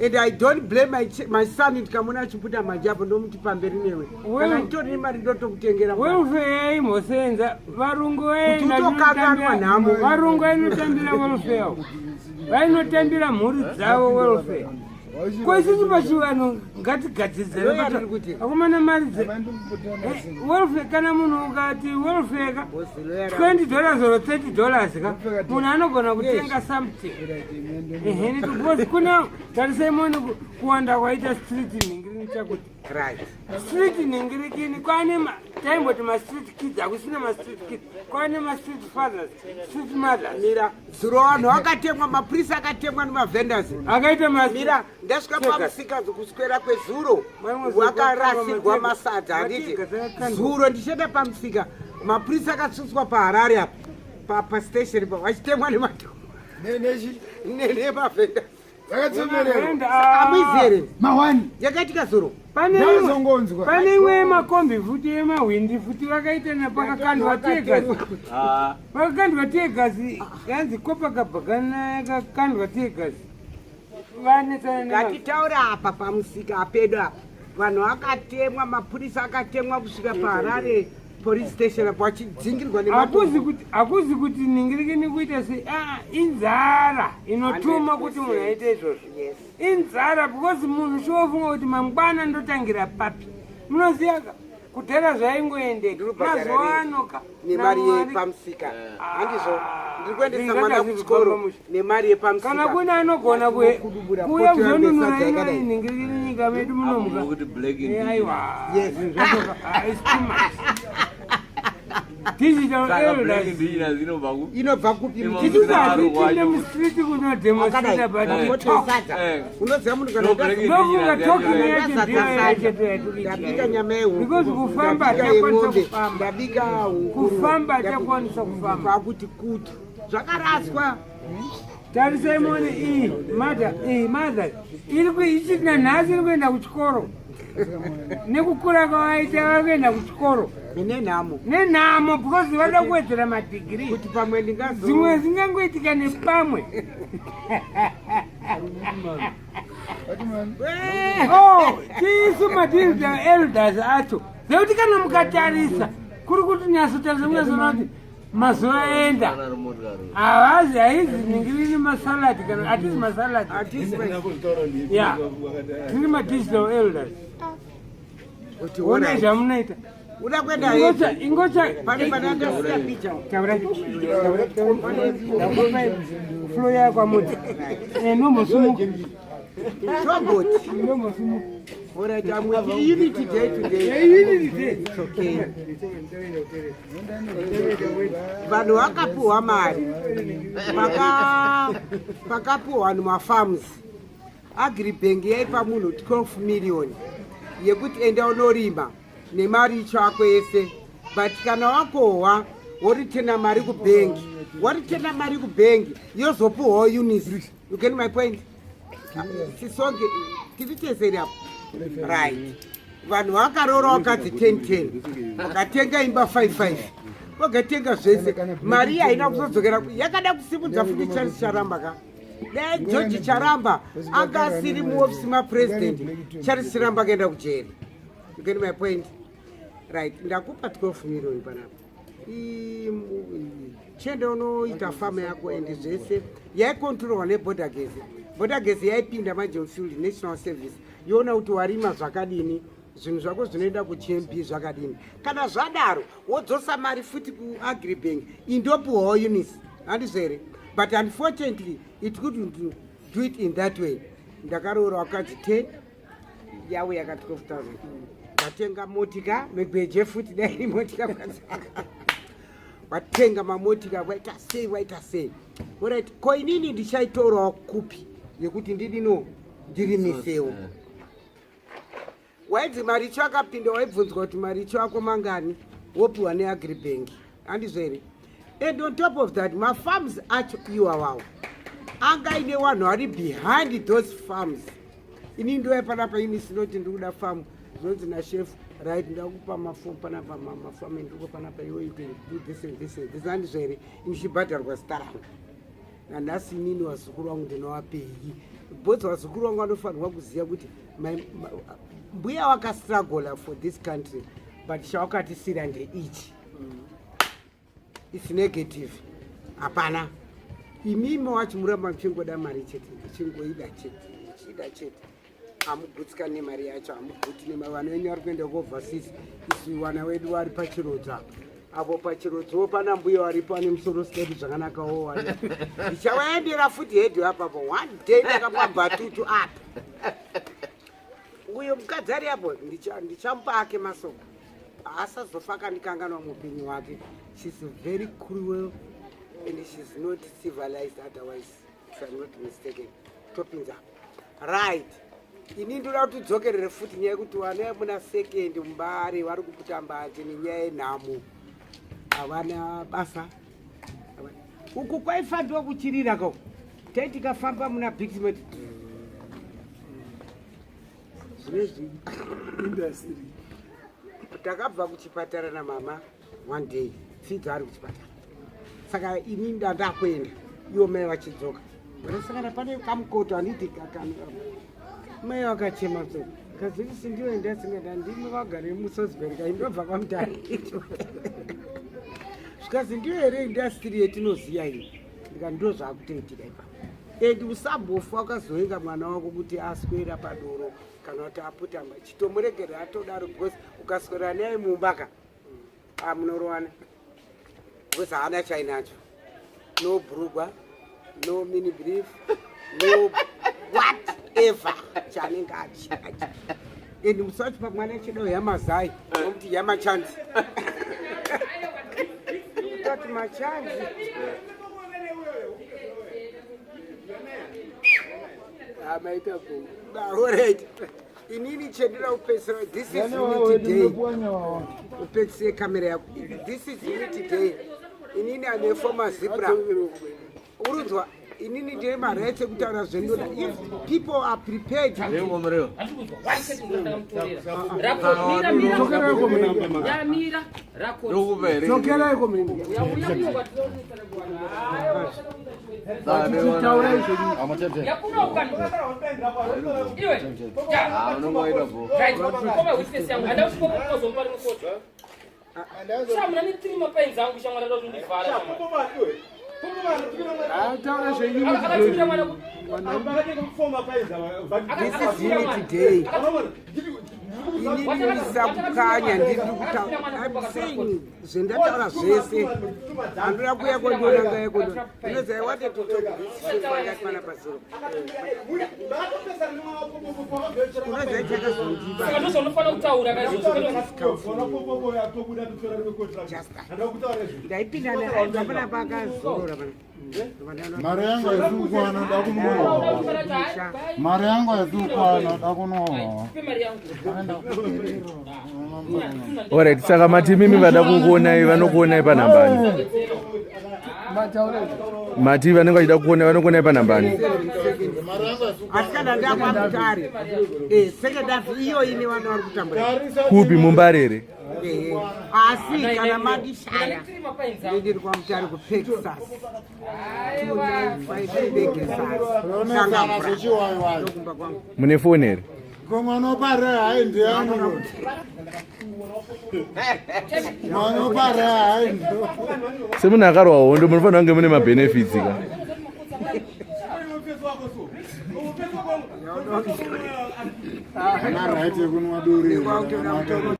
and I don't blame my son ndikamona achiputa manje apo ndomuti pamberi newe kana nditori nemari ndotokutengera welfare imosenza varungu utokanganwa nhamo varungu vainotambira welfare vainotambira mhuri dzavo welfare kwesisi pachivanhu ngatigadzidzire akomana mari welfare kana munhu ukati welfare ka $20 or $30 ka munhu anogona kutenga something because kuna tarisai moni kuwanda kwaita street ningirini chakuti street ningirikini kwane taimboti mastreet kids hakusina mastreet kids kwane mastreet fathers street mothers mira zuro vanhu vakatemwa mapurisa akatemwa nemavhendors akaita mira ndasvika pamusika kuswera kwezuro wakarasirwa masadza handiti zuro ndichenda pamusika mapurisa akatsuswa paharare apa pastation pa vachitemwa nemavhendors amizere mawani yakaitika zuro pane imwe makombi futi emahwindi futi vakaita napakakandwa tegasi yanzi kopakabhagana yakakandwa tegasi ngatitaura apa pamusika apedo apa vanhu vakatemwa mapurisa akatemwa kusvika paharare police station apo vachidzingirwa hakuzi kuti ningirikini kuita sei inzara inotuma kuti munhu aite izvozvo inzara because munhu chofunga kuti mangwana ndotangira papi munoziva kudhara zvaingoendeka mazuva anoka nemari yepamusika handizvo ndiri kuendesa mwana kuchikoro nemari yepamusika kana kuna anogona kuuya kuzonunura inoi ningirikini nyika medu munomuka aiwa digital elders inobva kupi titine mustriti kunodemonstrata unoziva munhu kanofunga talking yacho ndiyo ndabika nyama yehuku because kufamba ndabika kufamba chakwanisa kufamba akuti kutu zvakaraswa tarisai moni iyi mother ichitina nhasi iri kuenda kuchikoro nekukura kwavaita vari kuenda kuchikoro nenhamo because vada kuwedzera madhigiri kuti pamwe dzimwe zingangoitika nepamwe tiisu madigital elders acho zekuti kana mukatarisa kuri kuti nyasotarisa munazona kuti mazuva enda havazi haizi ningirini masaladi kana hatisi masaladi ya tiri madigital elders ona zvamunoita uda kwenda ingocha panekasiya picha flo yakwa muti nomosumuka Tobot. All right, I'm with you. Unity Day today. It's okay. Vanhu vakapuwa mari pakapuwa mumafarms. Agribank yaipa munhu 12 million yekuti enda unorima nemari chako yese. But kana wakohwa woritena mari kubengi, waritena mari kubengi yozopuwa units. You get my point? Sisonge tiviteseri apo. Right. Vanhu vakarora wakati 10-10 vakatenga imba 5-5 vakatenga zvese mari haina kuzodzokera yakada kusimudza futi Charles Charamba ka dai George Charamba anga asiri muofisi mapresident Charles Charamba akaenda kujeri. You get my point? Right. Ndakupa 12 million panapa chenda unoita fama yako ende zvese yaikontrolwa neborder gate. Border gate yaipinda majofield national service yona kuti warima zvakadini zvinhu zvako zvinoenda kuCHMP zvakadini. Kana zvadaro wodzosa mari futi kuAgribank indopuwawo units. Handizere. But unfortunately it couldn't do it in that way. Ndakaroora wakati 10 yawe yaka 12,000. Ndatenga motika mebeje futi dai motika watenga mamotika waita sei. Alright, koinini ndichaitorawo kupi yekuti ndidino ndirimisewo. Waidzi mari chako apinda waibvunzwa kuti mari chako mangani wopiwa neAgribank. Handizere. And on top of that, my farms acho iwawawo anga ine vanhu vari behind those farms. Ini ndo panapa ini sinoti ndikuda farm zonzi nachef right ndakupa mafomu panapa mafamu ndiko panapa iwe you can do this and this and this. Handizere ichibhadharwa zita rangu nanhasi inini wazukuru wangu ndinowapei bhodzi wazukuru wangu vanofanirwa kuziva kuti mbuya wakastruggle for this country but chawakatisira ndeichi. It's negative. Hapana. Imimi wacho muramba mchingoda mari chete chingoida chete amugutska nemari yacho amuguti nemavana wenyu vari kuenda kuoverseas isu wana wedu vari pachirodzi apo apo pachirodziwo pana mbuya waripo ane musoro sikedu zvakanakawo wana ndichavaendera futi hedhi apapo one day ndakapambatutu apa uyo mukadzi ari apo ndichamupa ake masoko asazofa akandikanganwa muupenyu hwake. She's very cruel and she's not civilized otherwise, if I'm not mistaken. Toppings up. Right. Ini ndoda kuti dzokerere futi nyaya yekuti vana muna second mbari vari kuputa mbanje nenyaya yenhamo havana basa. Uku kwaifanirwa kuchirira ko taiti tikafamba muna bigsmet zvinezvi industry takabva kuchipatara namama one day fidza ari kuchipatara saka ini ndakwenda iwo mai vachidzoka vanosangana pane kamukoto handiti mai vakachema so kazivisi ndiyo ndasingada ndimi vagare musosberg indobva kwamutari zvikazi ndiyo here indastiri yetinoziya iyi ndika ndo zvakutoitika ipapo and usambofa wakazoenga mwana wako kuti aswera padoro kana kuti aputamba chitomuregerera atodaro because ukaswera naye mumbaka munorowana because haana chainacho no brugwa no mini brief no whatever chanenge achiacha and musati pamwana chido yamazai nokuti yamachanzi utati machanzi amaita ku alright inini chendira upesera this is unity day upetse kamera yako this is unity day inini ane former zebra urunzwa inini ndiye marete kutaura zvendoda if people are prepared This is unity day. inini kukanya ndiri kutaura zvendataura zvese handoda kuya kondona ngaya kondona inozi I wanted to talk this pana pasoro unoziva chakazondiba saka ndozvaunofanira kutaura ndaipinda ndapana pakazorora mari yangu haizukwana dakunohoa mari yangu haizukwana dakunohoa alright saka matimimi vada kukuonai vanokuonai panhambani mati vanenge vachida kuona vanokuonai panhambani asi kana ndakwamutare second half iyo ine vana vari kutambura kupi mumbarere asi kana madishaya ndiri kwamutare kupexas 295 mune foni here komwanopare hai ndiano mwanopare hai semunhu akarwa hondo munofanira kunge mune mabenefits ka ana right yekunwa duri